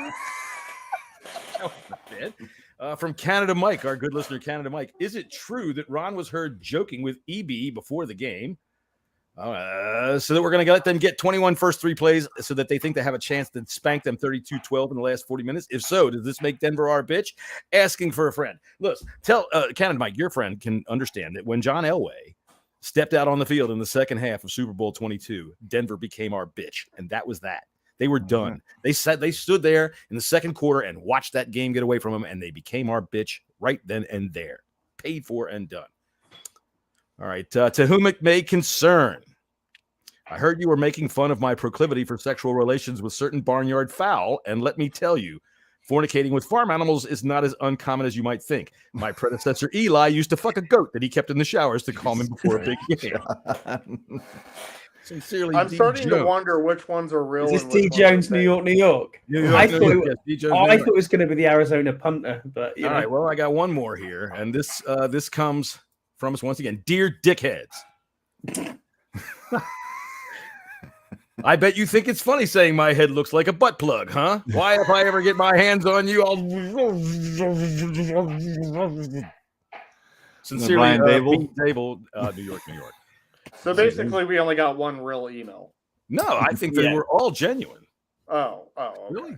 A: From Canada Mike, our good listener, Canada Mike. Is it true that Ron was heard joking with EB before the game? So that we're going to let them get 21 first 3 plays so that they think they have a chance to spank them 32-12 in the last 40 minutes? If so, does this make Denver our bitch? Asking for a friend. Look, tell Canada Mike, your friend can understand that when John Elway stepped out on the field in the second half of Super Bowl 22, Denver became our bitch, and that was that. They were done. They stood there in the second quarter and watched that game get away from them, and they became our bitch right then and there. Paid for and done. All right, to whom it may concern, I heard you were making fun of my proclivity for sexual relations with certain barnyard fowl, and let me tell you, fornicating with farm animals is not as uncommon as you might think. My predecessor, Eli, used to fuck a goat that he kept in the showers to calm him before a big game. Sincerely,
I: I'm
A: D.
I: starting
A: Jones.
I: to wonder which ones are real.
B: Is this D. Jones, New York, New York? I thought it was going to be the Arizona punter, but
A: all right. Well, I got one more here, and this comes from us once again. Dear dickheads, I bet you think it's funny saying my head looks like a butt plug, huh? Why, if I ever get my hands on you, I'll sincerely,
H: Brian Dable,
A: New York, New York.
I: So basically, we only got one real email.
A: No, I think they were all genuine.
I: Oh, okay.
A: Really?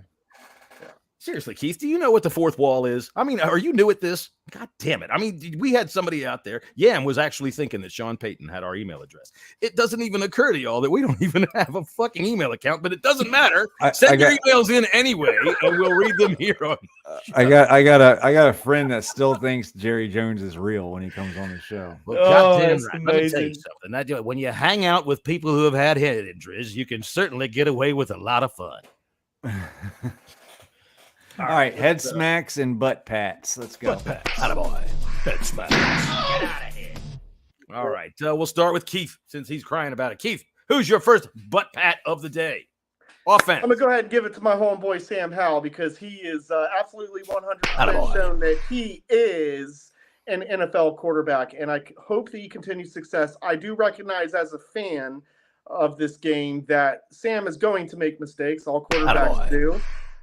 A: Yeah. Seriously, Keith, do you know what the fourth wall is? I mean, are you new at this? God damn it. I mean, we had somebody out there. Yam was actually thinking that Sean Payton had our email address. It doesn't even occur to y'all that we don't even have a fucking email account, but it doesn't matter. Send your emails in anyway, and we'll read them here on.
H: I got a friend that still thinks Jerry Jones is real when he comes on the show.
A: Well, goddamn right. Let me tell you something. When you hang out with people who have had head injuries, you can certainly get away with a lot of fun.
H: All right, head smacks and butt pats. Let's go.
A: Butt pats. Attaboy. Head smacks. Get out of here. All right, we'll start with Keith since he's crying about it. Keith, who's your first butt pat of the day? Offense.
I: I'm going to go ahead and give it to my homeboy Sam Howell because he is absolutely 100% shown that he is an NFL quarterback, and I hope that he continues success. I do recognize as a fan of this game that Sam is going to make mistakes. All quarterbacks do.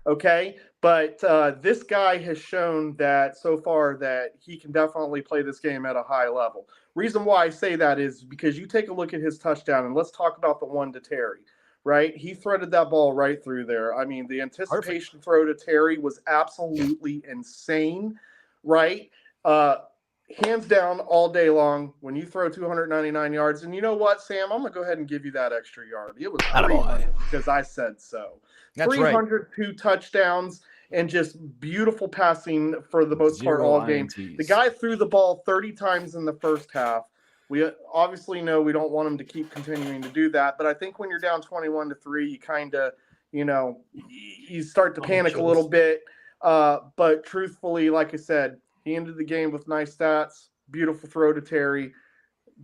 I: Okay, but this guy has shown that so far that he can definitely play this game at a high level. Reason why I say that is because you take a look at his touchdown, and let's talk about the one to Terry, right? He threaded that ball right through there. I mean, the anticipation throw to Terry was absolutely insane, right? Hands down all day long when you throw 299 yards. And you know what, Sam? I'm going to go ahead and give you that extra yard. It was 300 because I said so.
A: That's
I: 302
A: right.
I: Touchdowns and just beautiful passing for the most part all game. The guy threw the ball 30 times in the first half. We obviously know we don't want him to keep continuing to do that. But I think when you're down 21-3, you kind of, you start to panic a little bit. But truthfully, like I said, he ended the game with nice stats, beautiful throw to Terry,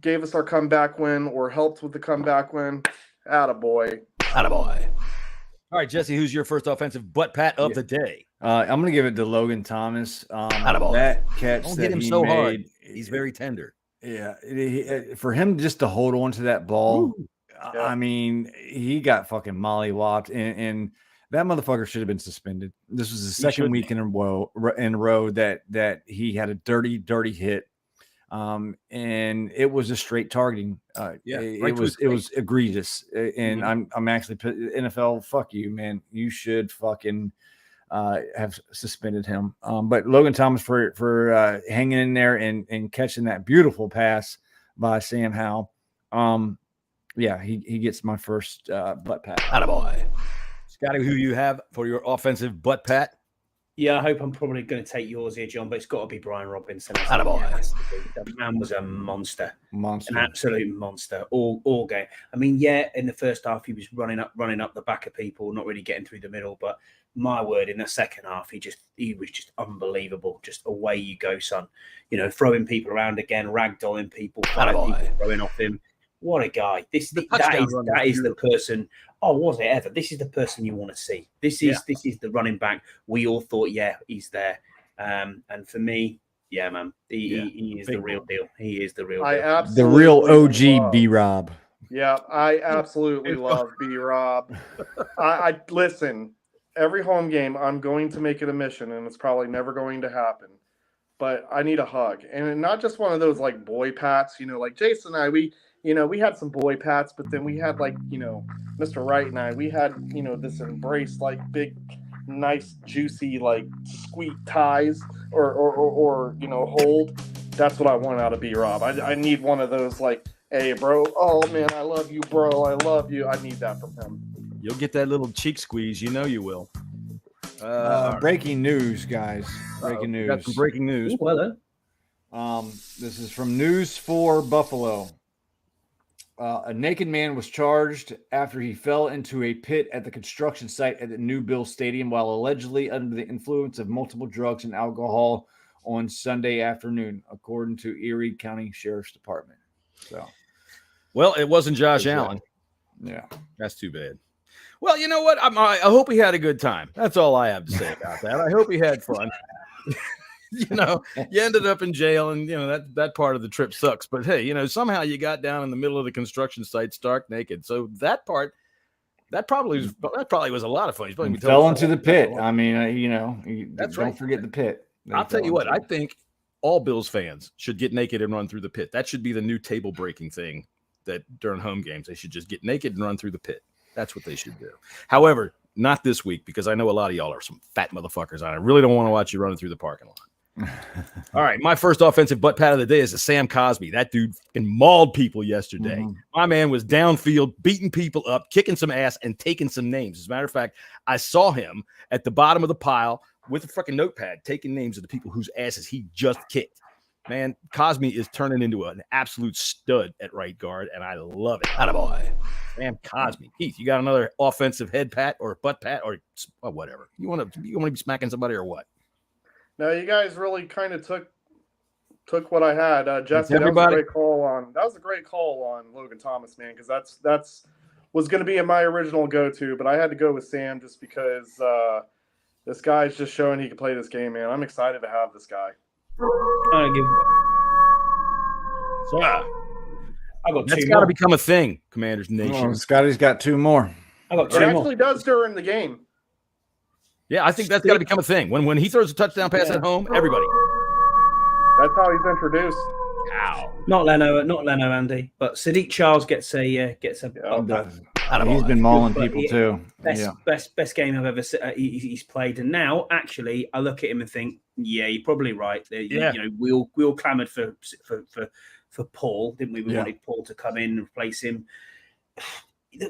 I: gave us our comeback win or helped with the comeback win. Attaboy.
A: All right, Jesse, who's your first offensive butt pat of the day?
H: I'm going to give it to Logan Thomas.
A: Attaboy.
H: That catch
A: Don't
H: that
A: hit him
H: he
A: so
H: made,
A: hard. He's very tender.
H: Yeah, for him just to hold on to that ball, I mean, he got fucking mollywopped, and that motherfucker should have been suspended. This was the second week in a row that he had a dirty hit, and it was a straight targeting. It was egregious, and I'm actually NFL. Fuck you, man. You should fucking have suspended him. But Logan Thomas for hanging in there and catching that beautiful pass by Sam Howell. He gets my first butt pat.
A: Attaboy. Scotty, who you have for your offensive butt pat?
B: Yeah, I hope I'm probably going to take yours here, John, but it's got to be Brian Robinson. The man was a monster. An absolute monster all game. I mean, yeah, in the first half he was running up the back of people, not really getting through the middle. But my word, in the second half, he was just unbelievable. Just away you go, son. You know, throwing people around again, ragdolling people, people throwing off him. What a guy! That is the person. Oh, was it ever? This is the person you want to see. This is the running back. We all thought, yeah, he's there. And for me, yeah, man, he is the real deal. He is the real deal.
J: The real OG B-Rob.
I: Yeah, I absolutely love B-Rob. I listen. Every home game, I'm going to make it a mission, and it's probably never going to happen. But I need a hug, and not just one of those like boy pats. You know, like Jason and I, we had some boy pats, but then we had Mr. Wright and I, we had, this embrace, like big, nice, juicy, like sweet ties or hold. That's what I want out of B-Rob. I need one of those like, hey, bro, oh man, I love you, bro. I love you. I need that from him.
A: You'll get that little cheek squeeze. You know you will.
H: Breaking news, guys. Breaking news.
A: Got some breaking news.
H: This is from News 4 Buffalo. A naked man was charged after he fell into a pit at the construction site at the New Bill Stadium while allegedly under the influence of multiple drugs and alcohol on Sunday afternoon, according to Erie County Sheriff's Department. So,
A: well, it wasn't Josh Allen.
H: Yeah,
A: that's too bad. Well, you know what? I hope he had a good time. That's all I have to say about that. I hope he had fun. You ended up in jail, and that part of the trip sucks. But hey, somehow you got down in the middle of the construction site, stark naked. So that probably was a lot of fun.
H: He fell into the pit. I mean, don't forget the pit.
A: I'll tell you what. I think all Bills fans should get naked and run through the pit. That should be the new table breaking thing. That during home games they should just get naked and run through the pit. That's what they should do. However, not this week, because I know a lot of y'all are some fat motherfuckers, and I really don't want to watch you running through the parking lot. All right, my first offensive butt pat of the day is Sam Cosmi. That dude fucking mauled people yesterday. Mm-hmm. My man was downfield, beating people up, kicking some ass, and taking some names. As a matter of fact, I saw him at the bottom of the pile with a fucking notepad taking names of the people whose asses he just kicked. Man, Cosmi is turning into an absolute stud at right guard, and I love it. Attaboy. Sam Cosmi. Keith, you got another offensive head pat or butt pat or whatever? You want to be smacking somebody or what?
I: No, you guys really kind of took what I had. Jesse, that was a great call on. That was a great call on Logan Thomas, man, because that's was going to be my original go-to, but I had to go with Sam just because this guy's just showing he can play this game, man. I'm excited to have this guy.
A: That's got to become a thing, Commanders Nation.
H: Scotty's got two more.
I: It actually does during the game.
A: Yeah, I think that's got to become a thing. When he throws a touchdown pass at home, everybody.
I: That's how he's introduced.
A: Ow.
B: Not Leno, Andy, but Sadiq Charles gets a.
H: He's been mauling people too.
B: Best game I've ever he's played, and now actually I look at him and think, yeah, you're probably right. We all clamoured for Paul, didn't we? We wanted Paul to come in and replace him.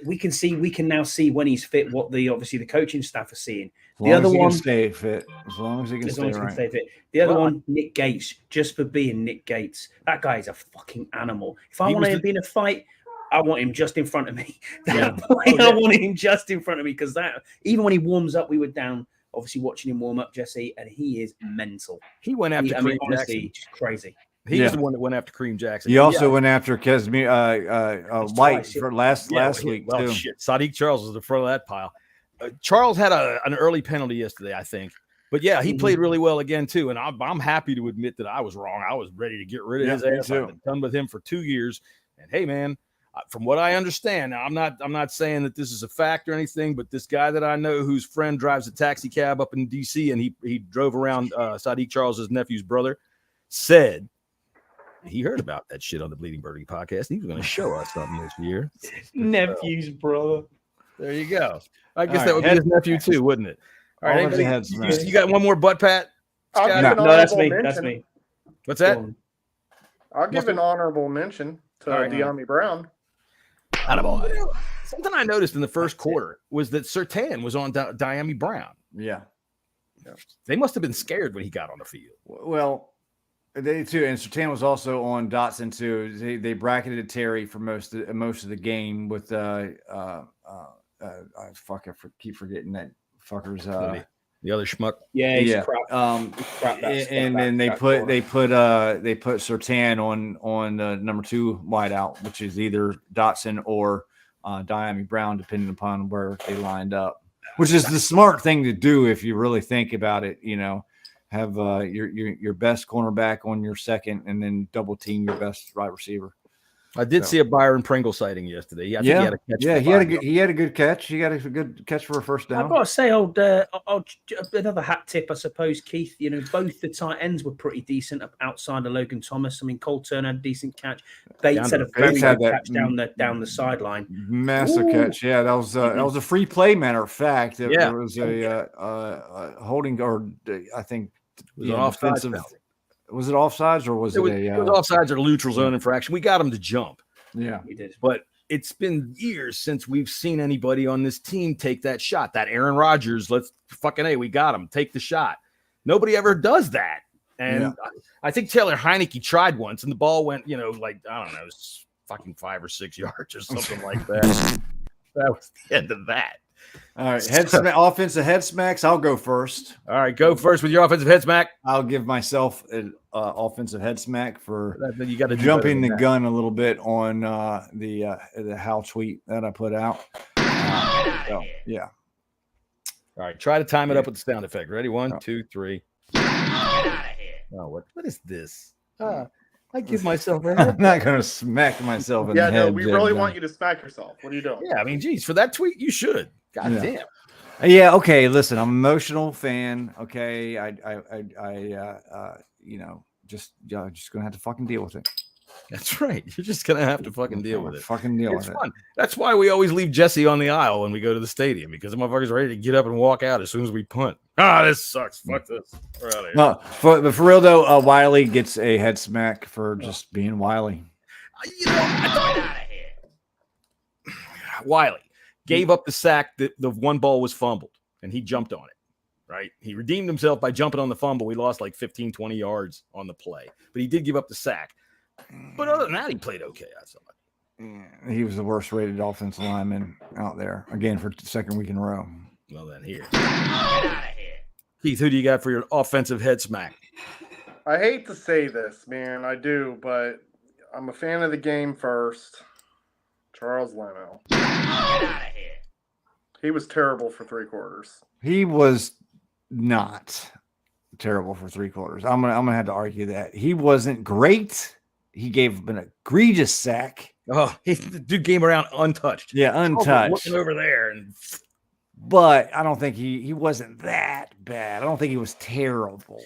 B: We can now see when he's fit what the coaching staff are seeing.
H: The other one stay fit, as long as he can stay fit.
B: The other one, Nick Gates, just for being Nick Gates. That guy is a fucking animal. If I want him to be in a fight, I want him just in front of me. I want him just in front of me because that even when he warms up, we were down obviously watching him warm up, Jesse, and he is mental.
A: He went after Kareem Jackson.
B: Just crazy.
A: He's the one that went after Kareem Jackson.
H: He also went after Kesmi White for last week too.
A: Shit. Sadiq Charles was the front of that pile. Charles had an early penalty yesterday, I think. But yeah, he played really well again too. And I'm happy to admit that I was wrong. I was ready to get rid of his ass. I've been done with him for 2 years. And hey, man, from what I understand, now I'm not saying that this is a fact or anything, but this guy that I know whose friend drives a taxi cab up in D.C. and he drove around Sadiq Charles's nephew's brother said he heard about that shit on the Bleeding Burgundy podcast. He was going to show us something this year.
B: Nephew's brother.
A: There you go. I guess that would be his nephew too, wouldn't it? All right, you got one more butt pat?
B: No, that's me. That's me.
A: What's that?
I: I'll give an honorable mention to De'Ami Brown.
A: Attaboy. Something I noticed in the first quarter was that Surtain was on De'Ami Brown.
H: Yeah.
A: They must have been scared when he got on the field.
H: Well, they too, and Surtain was also on Dotson too. They bracketed Terry for most of the game with keep forgetting that fucker's
A: the other schmuck.
H: Yeah.
B: Crap,
H: and then they put Surtain on the number 2 wideout, which is either Dotson or Diami Brown, depending upon where they lined up. Which is the smart thing to do if you really think about it. Have your best cornerback on your second, and then double team your best right receiver.
A: I did see a Byron Pringle sighting yesterday. He had a catch.
H: Yeah, he had a good catch. He got a good catch for a first down.
B: I've got to say, another hat tip, I suppose, Keith. Both the tight ends were pretty decent outside of Logan Thomas. I mean, Cole Turner had a decent catch. Bates had a very good catch down the sideline.
H: Massive catch. Yeah, that was a free play. Matter of fact, it was a holding, or I think
A: it was offensive.
H: Was it offsides or was it
A: offsides or neutral zone infraction? We got him to jump.
H: Yeah,
B: we did.
A: But it's been years since we've seen anybody on this team take that shot. That Aaron Rodgers, we got him. Take the shot. Nobody ever does that. And I think Taylor Heineke tried once, and the ball went, I don't know, fucking 5 or 6 yards or something like that. That was the end of that.
H: All right, offensive head smacks. I'll go first.
A: All right, go first with your offensive head smack.
H: I'll give myself an offensive head smack for
A: you got to
H: jumping the gun a little bit on the Hal tweet that I put out. Yeah.
A: All right, try to time it up with the sound effect. Ready? 1, 2, 3. Get out of here. Oh, what is this? I give myself a head.
H: I'm not going to smack myself in the head.
I: Yeah, no, we really want you to smack yourself. What are you doing?
A: Yeah, I mean, geez, for that tweet, you should. God damn.
H: Yeah. Okay. Listen, I'm an emotional fan. Okay. Just gonna have to fucking deal with it.
A: That's right. You're just gonna have to fucking deal with it.
H: Fucking deal with
A: it. That's why we always leave Jesse on the aisle when we go to the stadium, because the motherfucker's ready to get up and walk out as soon as we punt. This sucks. Fuck this. We're out of here.
H: No, but for real though, Wiley gets a head smack for just being Wiley.
A: Wiley gave up the sack that the one ball was fumbled, and he jumped on it, right? He redeemed himself by jumping on the fumble. We lost like 15, 20 yards on the play, but he did give up the sack. But other than that, he played okay. I saw
H: it. He was the worst rated offensive lineman out there, again, for the second week in a row.
A: Well, then here. Get out of here. Keith, who do you got for your offensive head smack?
I: I hate to say this, man. I do, but I'm a fan of the game first. Charles Leno. Get out of here. He was terrible for 3 quarters.
H: He was not terrible for 3 quarters. I'm gonna have to argue that he wasn't great. He gave an egregious sack.
A: Oh, the dude came around untouched.
H: Yeah, untouched.
A: Looking over there,
H: but I don't think he wasn't that bad. I don't think he was terrible.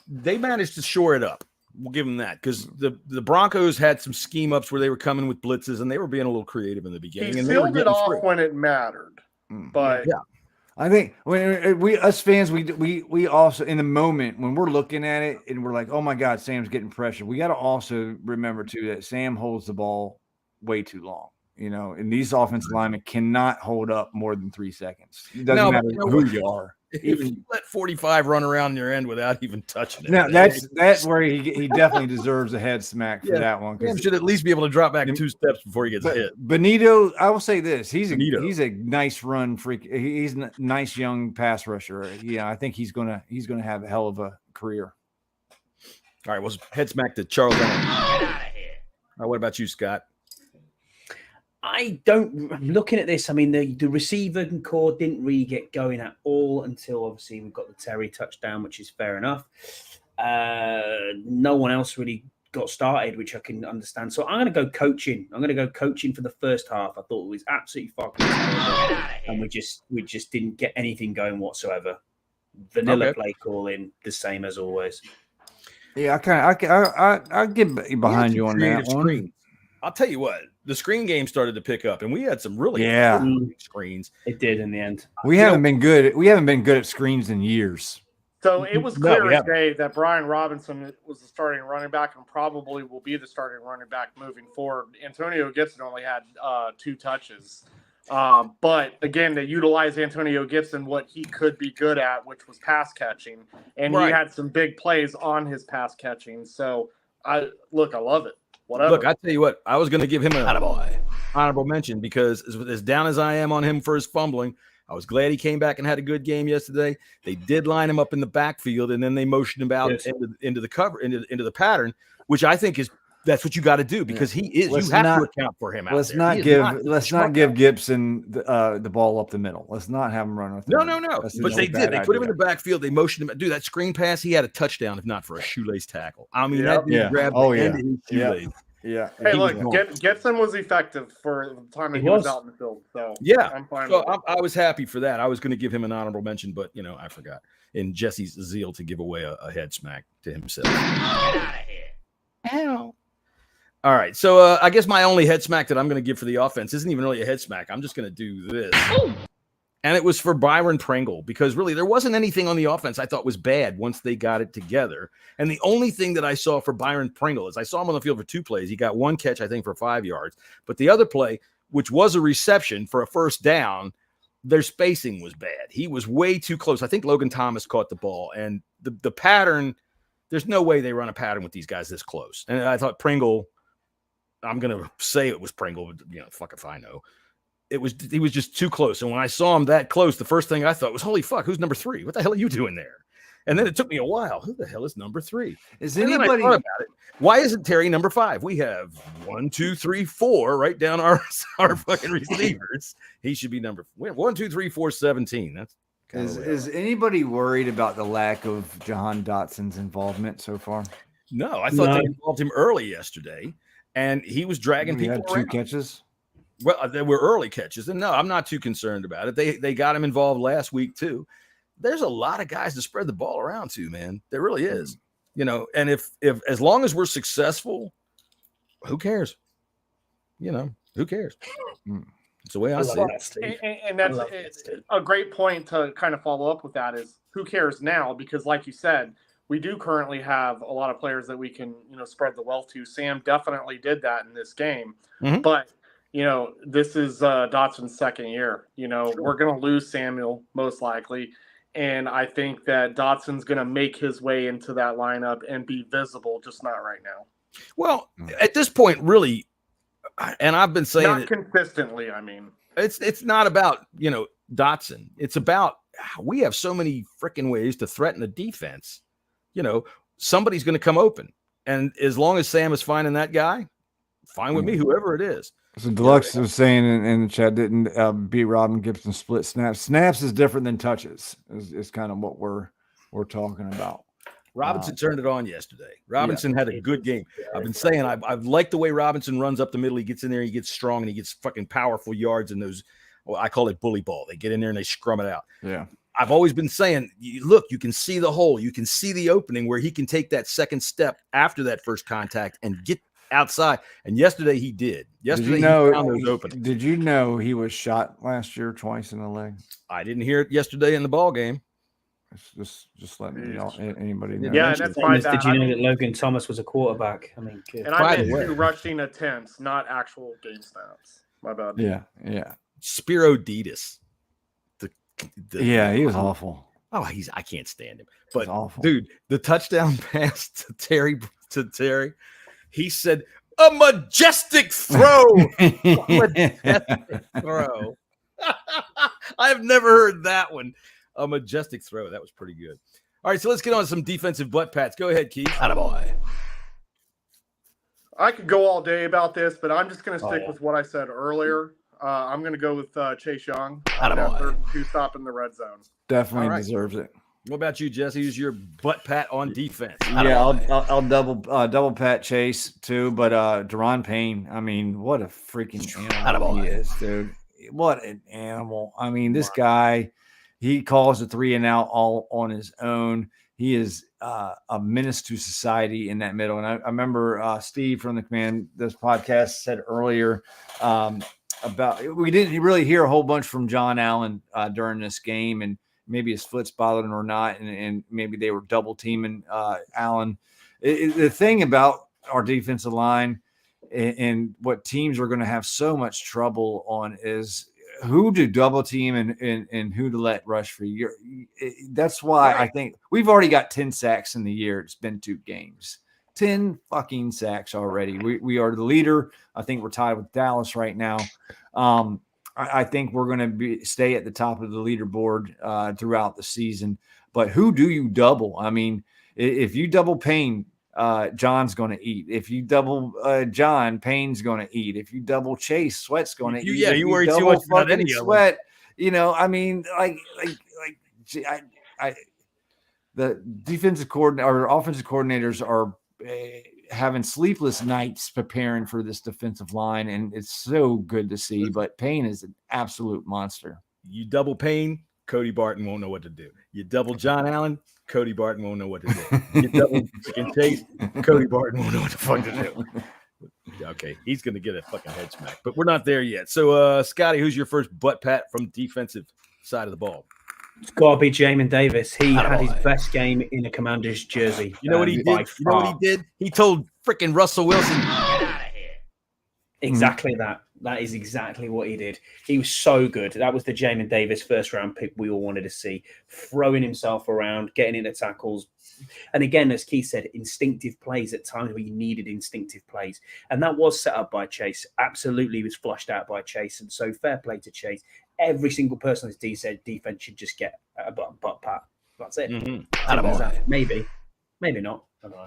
A: They managed to shore it up. We'll give them that, because the Broncos had some scheme ups where they were coming with blitzes and they were being a little creative in the beginning.
I: He
A: and
I: sealed it off when it mattered. But
A: yeah,
H: I think when we fans, we also, in the moment when we're looking at it and we're like, oh my God, Sam's getting pressure. We got to also remember too that Sam holds the ball way too long. And these offensive linemen cannot hold up more than 3 seconds. It doesn't matter who you are.
A: If you let 45 run around your end without even touching it.
H: Now that's where he definitely deserves a head smack for that one.
A: He should at least be able to drop back 2 steps before he gets hit.
H: Benito, I will say this: he's a nice run freak. He's a nice young pass rusher. Yeah, I think he's gonna have a hell of a career.
A: All right, well, head smack to Charles. Get out of here. All right, what about you, Scott?
B: I'm looking at this. I mean, the receiver core didn't really get going at all until obviously we've got the Terry touchdown, which is fair enough. No one else really got started, which I can understand. So I'm going to go coaching. I'm going to go coaching for the first half. I thought it was absolutely fucking terrible, and we just didn't get anything going whatsoever. Vanilla play calling, the same as always.
H: Yeah, I get behind you on that one.
A: I'll tell you what. The screen game started to pick up, and we had some really screens.
B: It did in the end.
H: We haven't been good at screens in years.
I: So it was clear as day that Brian Robinson was the starting running back and probably will be the starting running back moving forward. Antonio Gibson only had 2 touches. But again, they utilize Antonio Gibson, what he could be good at, which was pass catching. And he had some big plays on his pass catching. So I love it. Whatever.
A: Look, I tell you what, I was going to give him an honorable mention because as down as I am on him for his fumbling, I was glad he came back and had a good game yesterday. They did line him up in the backfield, and then they motioned him out into the cover, into the pattern, which I think that's what you got to do because he is. You have to account for him.
H: Let's not give Gibson the ball up the middle. Let's not have him run.
A: No. But they did. They put him in the backfield. They motioned him. Dude, that screen pass, he had a touchdown if not for a shoelace tackle. I mean, that dude grabbed the end of his shoelace.
H: Yeah.
I: Hey, look, Gibson was effective for the time that he was out in the field. So I'm fine.
A: So I was happy for that. I was going to give him an honorable mention, but I forgot in Jesse's zeal to give away a head smack to himself. Get out of here! Ow! All right, so I guess my only head smack that I'm going to give for the offense isn't even really a head smack. I'm just going to do this. And it was for Byron Pringle because really there wasn't anything on the offense I thought was bad once they got it together. And the only thing that I saw for Byron Pringle is I saw him on the field for 2 plays. He got 1 catch, I think, for 5 yards. But the other play, which was a reception for a first down, their spacing was bad. He was way too close. I think Logan Thomas caught the ball. And the pattern, there's no way they run a pattern with these guys this close. And I thought Pringle, I'm going to say it was Pringle, but, fuck if I know. He was just too close. And when I saw him that close, the first thing I thought was, holy fuck, who's number 3? What the hell are you doing there? And then it took me a while. Who the hell is number 3?
H: Is anybody
A: about it? Why isn't Terry number 5? We have 1, 2, 3, 4 right down our fucking receivers. He should be number 1, 2, 3, 4, 17. That's
H: is anybody worried about the lack of Jahan Dotson's involvement so far?
A: No, I thought they involved him early yesterday, and he was dragging people
H: had 2
A: around.
H: catches.
A: Well, they were early catches, and no, I'm not too concerned about it. They got him involved last week too. There's a lot of guys to spread the ball around to, man. There really is, And if as long as we're successful, who cares? Who cares? It's the way I see it.
I: And that's a great point to kind of follow up with that is who cares now? Because like you said, we do currently have a lot of players that we can, spread the wealth to. Sam definitely did that in this game, but this is Dotson's second year. We're going to lose Samuel most likely. And I think that Dotson's going to make his way into that lineup and be visible, just not right now.
A: Well, at this point, really, and I've been saying
I: not consistently. I mean,
A: it's not about, Dotson. It's about we have so many freaking ways to threaten the defense. Somebody's going to come open. And as long as Sam is finding that guy, fine with me, whoever it is.
H: So Deluxe was saying in the chat, didn't beat Robin Gibson split snaps. Snaps is different than touches is kind of what we're talking about.
A: Robinson turned it on yesterday. Robinson had a good game. I've been saying I've liked the way Robinson runs up the middle. He gets in there, he gets strong, and he gets fucking powerful yards in those. Well, I call it bully ball. They get in there and they scrum it out.
H: Yeah.
A: I've always been saying, look, you can see the hole. You can see the opening where he can take that second step after that first contact and get outside. And yesterday he did. Yesterday he found those openings.
H: Did you know he was shot last year twice in the leg?
A: I didn't hear it yesterday in the ball game.
H: Just letting anybody know.
I: Yeah, and that's fine.
B: Did you know that Logan Thomas was a quarterback? I mean,
I: and I meant 2 rushing attempts, not actual game snaps. My bad.
H: Yeah.
A: Spiro Ditas.
H: He was awful.
A: Oh, I can't stand him. But dude, the touchdown pass to Terry, he said, a majestic throw. Majestic throw. I've never heard that one. A majestic throw. That was pretty good. All right, so let's get on some defensive butt pats. Go ahead, Keith.
J: Attaboy.
I: I could go all day about this, but I'm just going to stick with what I said earlier. I'm going to go with Chase Young. Third 2-stop in the red zone.
H: Definitely deserves it.
A: What about you, Jesse? Who's your butt pat on defense?
H: Yeah, I'll double pat Chase too, but Deron Payne. I mean, what a freaking animal he is, dude! What an animal! I mean, this guy, he calls a 3 and out all on his own. He is a menace to society in that middle. And I remember Steve from the Command this podcast said earlier about we didn't really hear a whole bunch from John Allen during this game, and maybe his foot's bothering him or not, and maybe they were double teaming Allen. The thing about our defensive line and what teams are going to have so much trouble on is who to double team and who to let rush for you. That's why I think we've already got 10 sacks in the year. It's been 2 games. 10 fucking sacks already. We are the leader. I think we're tied with Dallas right now. I think we're going to stay at the top of the leaderboard throughout the season. But who do you double? I mean, if you double Payne, John's going to eat. If you double John, Payne's going to eat. If you double Chase, Sweat's going to eat.
A: Yeah, you worry too much about any
H: Sweat. You know, I mean, the defensive coordinator or offensive coordinators are having sleepless nights preparing for this defensive line, and it's so good to see. But Payne is an absolute monster.
A: You double Payne, Cody Barton won't know what to do. You double John Allen, Cody Barton won't know what to do. You double Chase, Cody Barton won't know what the fuck to do. Okay, he's going to get a fucking head smack, but we're not there yet. So, Scotty, who's your first butt pat from defensive side of the ball?
B: It's got to be Jamin Davis. He had his best game in a Commander's jersey.
A: You know what he did? You know what he did? He told freaking Russell Wilson, "Get out of here."
B: Exactly that. That is exactly what he did. He was so good. That was the Jamin Davis first-round pick we all wanted to see. Throwing himself around, getting into tackles. And again, as Keith said, instinctive plays at times where you needed instinctive plays. And that was set up by Chase. Absolutely was flushed out by Chase. And so fair play to Chase. Every single person as D said, defense should just get a butt pat. That's it. Maybe not.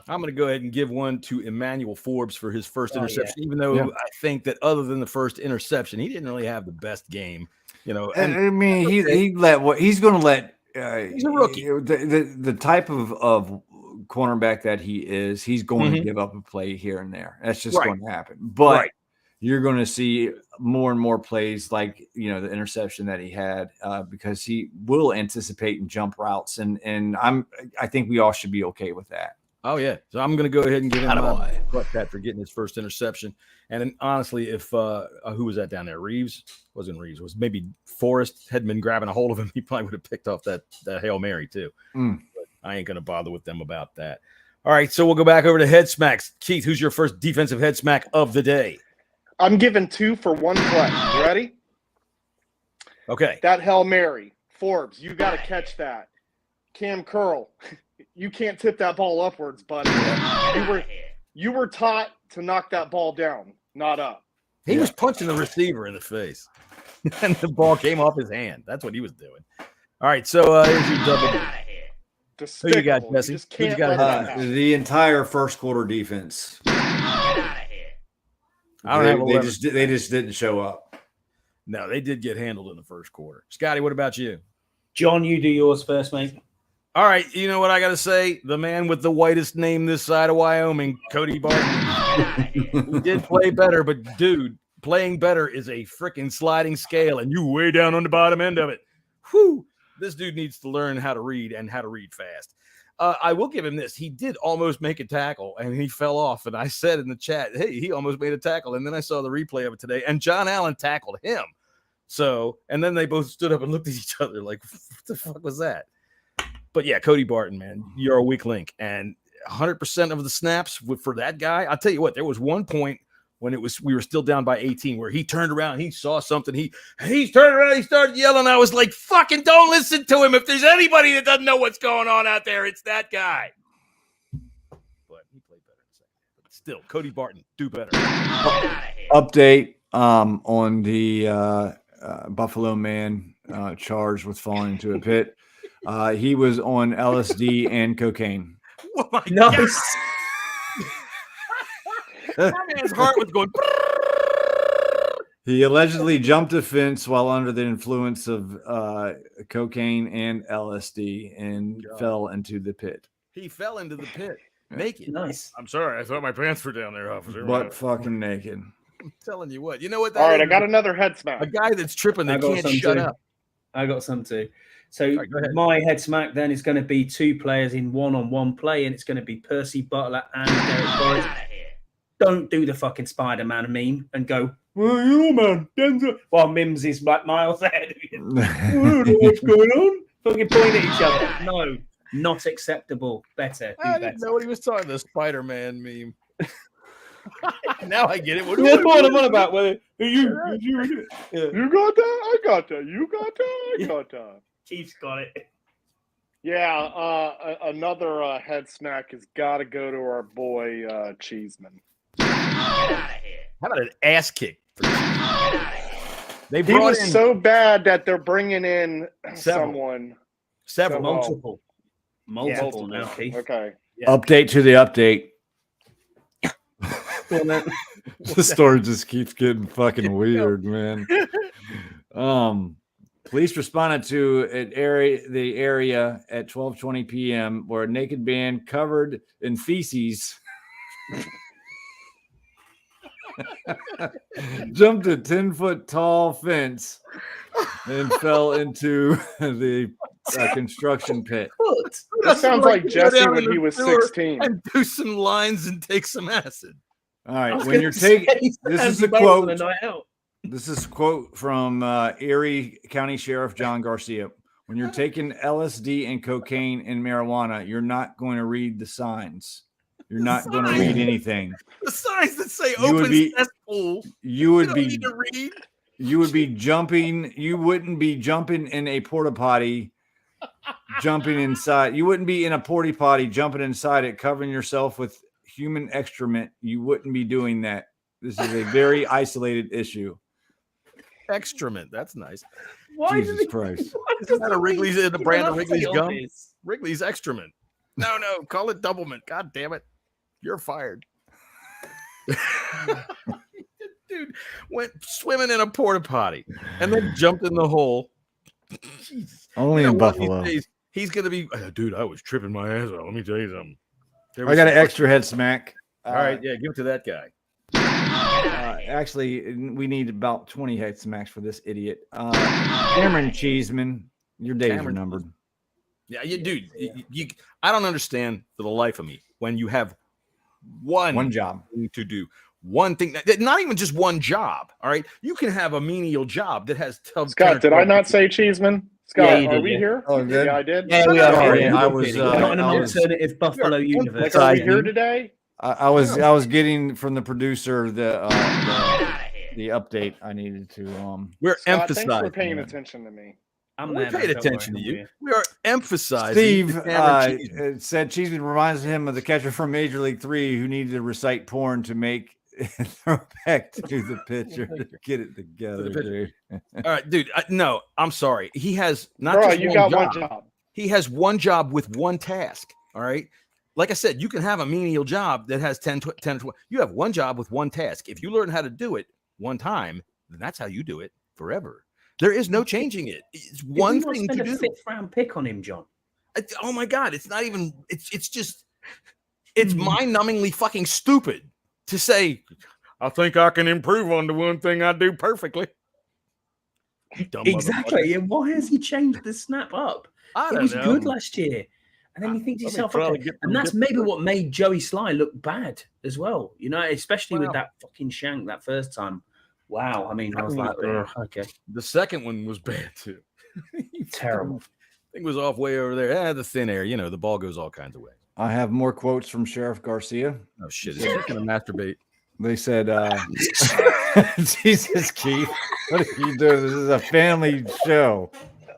A: I'm going to go ahead and give one to Emmanuel Forbes for his first interception, even though I think that other than the first interception, he didn't really have the best game. You know,
H: and I mean, he's going to let.
A: He's a rookie.
H: The type of cornerback that he is, he's going to give up a play here and there. That's just going to happen. But you're going to see more and more plays like, you know, the interception that he had because he will anticipate and jump routes. And I think we all should be okay with that.
A: Oh, yeah. So I'm going to go ahead and give him a butt pat for getting his first interception. And then, honestly, if who was that down there? Reeves? Wasn't Reeves. It was maybe Forrest had been grabbing a hold of him. He probably would have picked off that Hail Mary, too. But I ain't going to bother with them about that. All right, so we'll go back over to head smacks. Keith, who's your first defensive head smack of the day?
I: I'm giving 2 for 1 play. You ready?
A: Okay.
I: That Hail Mary. Forbes, you got to catch that. Cam Curl, you can't tip that ball upwards, buddy. You were taught to knock that ball down, not up.
A: He was punching the receiver in the face, and the ball came off his hand. That's what he was doing. All right, so here's your double. Who you got, Jesse?
I: You
H: the entire first quarter defense. They just didn't show up.
A: No, they did get handled in the first quarter. Scotty, what about you?
B: John, you do yours first, mate.
A: All right, you know what I got to say? The man with the whitest name this side of Wyoming, Cody Barton. He did play better, but, dude, playing better is a freaking sliding scale, and you way down on the bottom end of it. Whew. This dude needs to learn how to read and how to read fast. I will give him this. He did almost make a tackle, and he fell off. And I said in the chat, hey, he almost made a tackle. And then I saw the replay of it today, and John Allen tackled him. So, and then they both stood up and looked at each other like, what the fuck was that? But yeah, Cody Barton, man, you're a weak link. And 100% of the snaps for that guy, I'll tell you what, there was one point when we were still down by 18 where he turned around, he saw something, he turned around, he started yelling. I was like, fucking don't listen to him. If there's anybody that doesn't know what's going on out there, it's that guy. But he played better in the second half. But still, Cody Barton, do better.
H: Update on the Buffalo man charged with falling into a pit. He was on LSD and cocaine.
A: Oh my God. That man's heart was going.
H: He allegedly jumped a fence while under the influence of cocaine and LSD and fell into the pit.
A: He fell into the pit naked.
B: Nice.
A: I'm sorry. I thought my pants were down there, officer.
H: But fucking naked.
A: I'm telling you what. You know what?
I: All right, I got another head smack.
A: A guy that's tripping that can't shut up.
B: I got some too. So my head smack then is going to be 2 players in one-on-one play, and it's going to be Percy Butler and Derek Boyd. Don't do the fucking Spider-Man meme and go, well, you know, man, while Mims is like miles ahead of you. What's going on? Fucking point at each other. No, not acceptable. Better.
A: I didn't know what he was talking. The Spider-Man meme. Now I get it. What
B: That's what I'm on about. You
I: got that? I got that. You got that? I got that.
B: Keith's got it.
I: Yeah, another head smack has got to go to our boy Cheeseman.
A: How about an ass kick?
I: He was so bad that they're bringing in someone.
A: Several.
B: Multiple now, Keith.
I: Okay.
H: Yeah. Update to the update. The story just keeps getting fucking weird, man. Police responded to the area at 12:20 p.m. where a naked man covered in feces jumped a 10-foot tall fence and fell into the construction pit.
I: That sounds like Jesse when he was 16.
A: And do some lines and take some acid.
H: All right, when you're taking this is a quote. This is a quote from Erie County Sheriff John Garcia. When you're taking LSD and cocaine and marijuana, you're not going to read the signs. You're not going to read anything.
A: The signs that say open cesspool.
H: You would
A: be need to read.
H: You would be jumping. You wouldn't be jumping in a porta potty, jumping inside. You wouldn't be in a porta potty jumping inside it, covering yourself with human excrement. You wouldn't be doing that. This is a very isolated issue.
A: Excrement. That's nice.
H: Why Jesus Christ.
A: Isn't that a Wrigley's in the brand of Wrigley's gum? Wrigley's excrement. No, call it Doublemint. God damn it. You're fired. Dude went swimming in a porta potty and then jumped in the hole. Jesus.
H: Only in Buffalo.
A: He's gonna be dude, I was tripping my ass out. Let me tell you something.
H: I got an extra head smack.
A: All right, yeah, give it to that guy.
H: Actually, we need about 20 head smacks for this idiot. Cameron Cheeseman, your days are numbered.
A: Yeah, dude. I don't understand for the life of me when you have one job to do. One thing, not even just one job. All right, you can have a menial job that has.
I: Scott, did I not say Cheeseman? Scott, are we here?
H: Oh, good.
I: Yeah, I did.
B: Yeah, we are.
H: I was
B: not in an alternative Buffalo universe.
I: Like, are we here today?
H: I was getting from the producer the update I needed to.
A: We're
I: Scott,
A: emphasizing.
I: Thanks for paying attention to me.
A: We paid attention to you. We are emphasizing.
H: Steve said Cheeseman reminds him of the catcher from Major League 3 who needed to recite porn to make throw back to the pitcher to get it together, dude.
A: All right, dude. No, I'm sorry. He has not
I: Bro,
A: just
I: you
A: one
I: got
A: job.
I: one job.
A: He has one job with one task. All right. Like I said, you can have a menial job that has 10, 12. You have one job with one task. If you learn how to do it one time, then that's how you do it forever. There is no changing it. It's one thing to do.
B: A fifth-round pick on him, John.
A: Oh my God! It's not even. It's just. It's mind-numbingly fucking stupid to say. I think I can improve on the one thing I do perfectly.
B: Exactly. And why has he changed the snap up? It was good last year. And then you think to yourself, okay, and that's maybe what made Joey Sly look bad as well. You know, especially with that fucking shank that first time. Wow. I mean, I was like, okay.
A: The second one was bad too.
B: Terrible.
A: Thing was off way over there. The thin air, the ball goes all kinds of ways.
H: I have more quotes from Sheriff Garcia.
A: Oh shit! Is he going to masturbate?
H: They said, Jesus, Keith, what are you doing? This is a family show.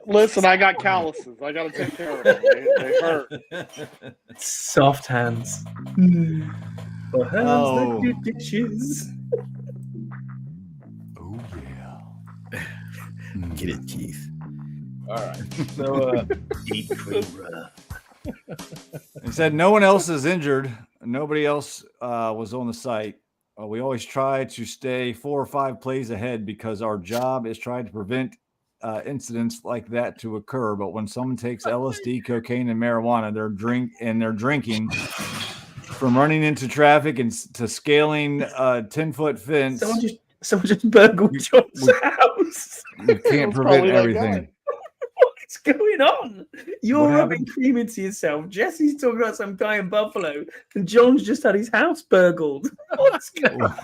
I: Listen, I got calluses. I got to take care of them. They hurt.
B: Soft hands. For hands that do dishes.
H: Oh, yeah.
A: Get it, Keith.
B: All right. So,
H: he said no one else is injured. Nobody else was on the site. We always try to stay 4 or 5 plays ahead because our job is trying to prevent incidents like that to occur. But when someone takes LSD, cocaine, and marijuana, they're drinking from running into traffic and to scaling a 10-foot fence.
B: Someone just burgled John's house.
H: You can't prevent everything.
B: What's going on? You're rubbing cream into yourself. Jesse's talking about some guy in Buffalo, and John's just had his house burgled. What's going on?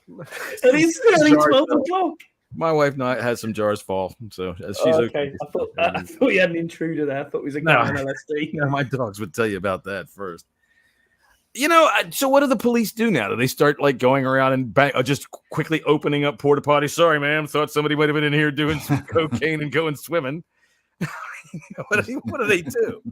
B: And it's nearly 12 o'clock.
A: My wife had some jars fall, so she's
B: okay. I thought you had an intruder there. I thought it was a guy on LSD.
A: No, my dogs would tell you about that first. So what do the police do now? Do they start like going around and just quickly opening up porta potties? Sorry, ma'am. Thought somebody might have been in here doing some cocaine and going swimming. What do they do?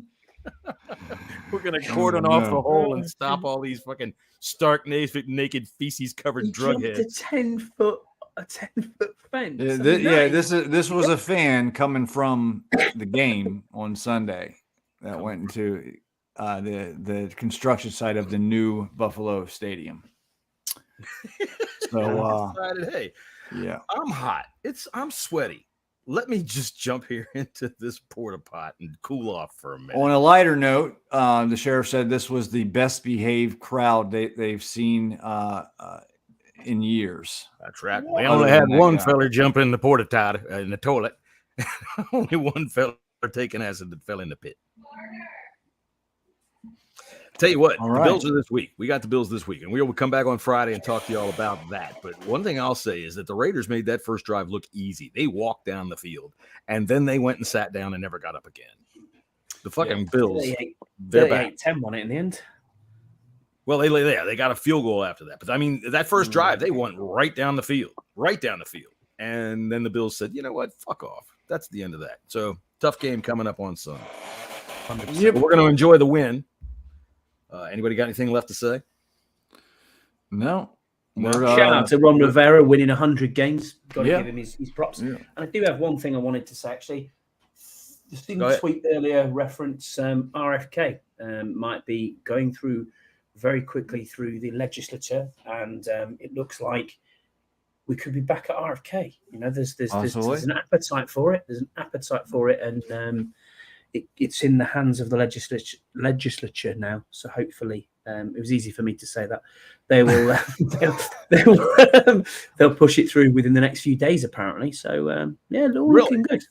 A: We're gonna cordon off the hole and stop all these fucking stark naked feces covered drug heads.
B: A 10-foot fence.
H: This was a fan coming from the game on Sunday that went into the construction site of the new Buffalo Stadium. So
A: hey, yeah, I'm hot. I'm sweaty. Let me just jump here into this porta pot and cool off for a minute.
H: On a lighter note, the sheriff said this was the best behaved crowd they've seen in years.
A: That's right. We only had one fella jump in the porta pot in the toilet. Only one fella taking acid that fell in the pit. Tell you what, the Bills are this week. We got the Bills this week, and we will come back on Friday and talk to you all about that. But one thing I'll say is that the Raiders made that first drive look easy. They walked down the field, and then they went and sat down and never got up again. The fucking Bills, they're back.
B: 10 won it in the end.
A: Well, they got a field goal after that. But, I mean, that first drive, they went right down the field. And then the Bills said, you know what, fuck off. That's the end of that. So, tough game coming up on Sunday. Yep. We're going to enjoy the win. Anybody got anything left to say?
H: No.
B: Shout out to Ron Rivera winning 100 games. Got to give him his props. Yeah. And I do have one thing I wanted to say, actually. The student tweet earlier reference RFK might be going through very quickly through the legislature, and it looks like we could be back at RFK. There's an appetite for it. And it's in the hands of the legislature now. So hopefully, it was easy for me to say that they will they'll push it through within the next few days, apparently. So looking good.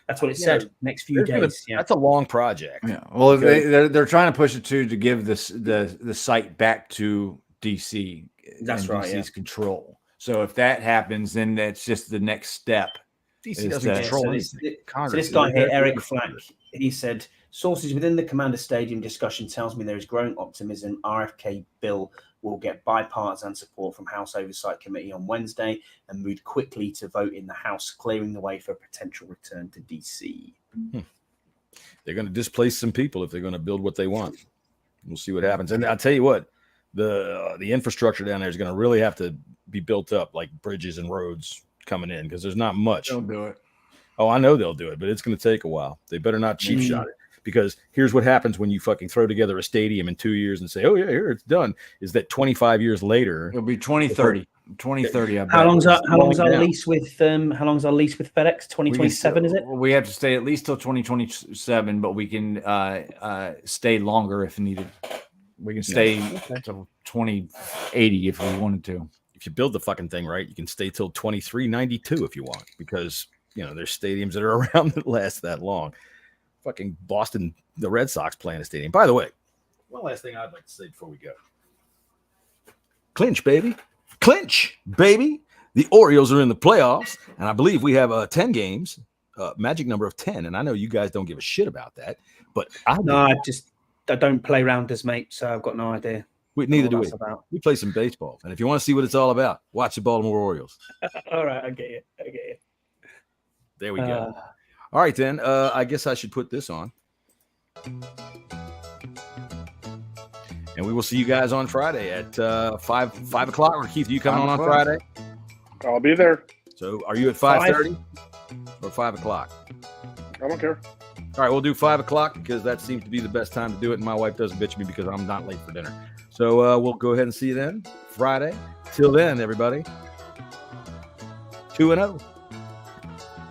B: That's what it said. Next few days.
A: That's a long project.
H: Yeah. Well, they're trying to push it to give the site back to DC.
B: That's right.
H: DC's control. So if that happens, then that's just the next step.
A: DC doesn't control anything.
B: So this guy here, Eric Flack, he said, sources within the Commander Stadium discussion tells me there is growing optimism RFK bill will get bipartisan support from House Oversight Committee on Wednesday and moved quickly to vote in the House, clearing the way for a potential return to DC.
A: They're going to displace some people if they're going to build what they want. We'll see what happens. And I'll tell you what, the infrastructure down there is going to really have to be built up, like bridges and roads coming in, because there's not much.
H: They'll do it.
A: Oh, I know they'll do it, but it's going to take a while. They better not cheap shot it, because here's what happens when you fucking throw together a stadium in 2 years and say, oh yeah, here it's done, is that 25 years later
H: it'll be 2030. 2030.
B: How long's our lease with FedEx? 2027, is it?
H: We have to stay at least till 2027, but we can stay longer if needed. We can stay till 2080 if we wanted to.
A: If you build the fucking thing right, you can stay till 2392 if you want, because there's stadiums that are around that last that long. Fucking Boston, the Red Sox playing a stadium. By the way, one last thing I'd like to say before we go. Clinch, baby. Clinch, baby. The Orioles are in the playoffs, and I believe we have 10 games, magic number of 10, and I know you guys don't give a shit about that, but I
B: don't play rounders, mate, so I've got no idea.
A: Neither do we. We play some baseball, and if you want to see what it's all about, watch the Baltimore Orioles.
B: All right, I get you.
A: There we go. All right, then. I guess I should put this on. And we will see you guys on Friday at 5 o'clock. Or Keith, are you coming on Friday?
I: I'll be there.
A: So are you at 5:30 or 5 o'clock?
I: I don't care.
A: All right, we'll do 5 o'clock because that seems to be the best time to do it. And my wife doesn't bitch me because I'm not late for dinner. So we'll go ahead and see you then Friday. Till then, everybody. 2-0.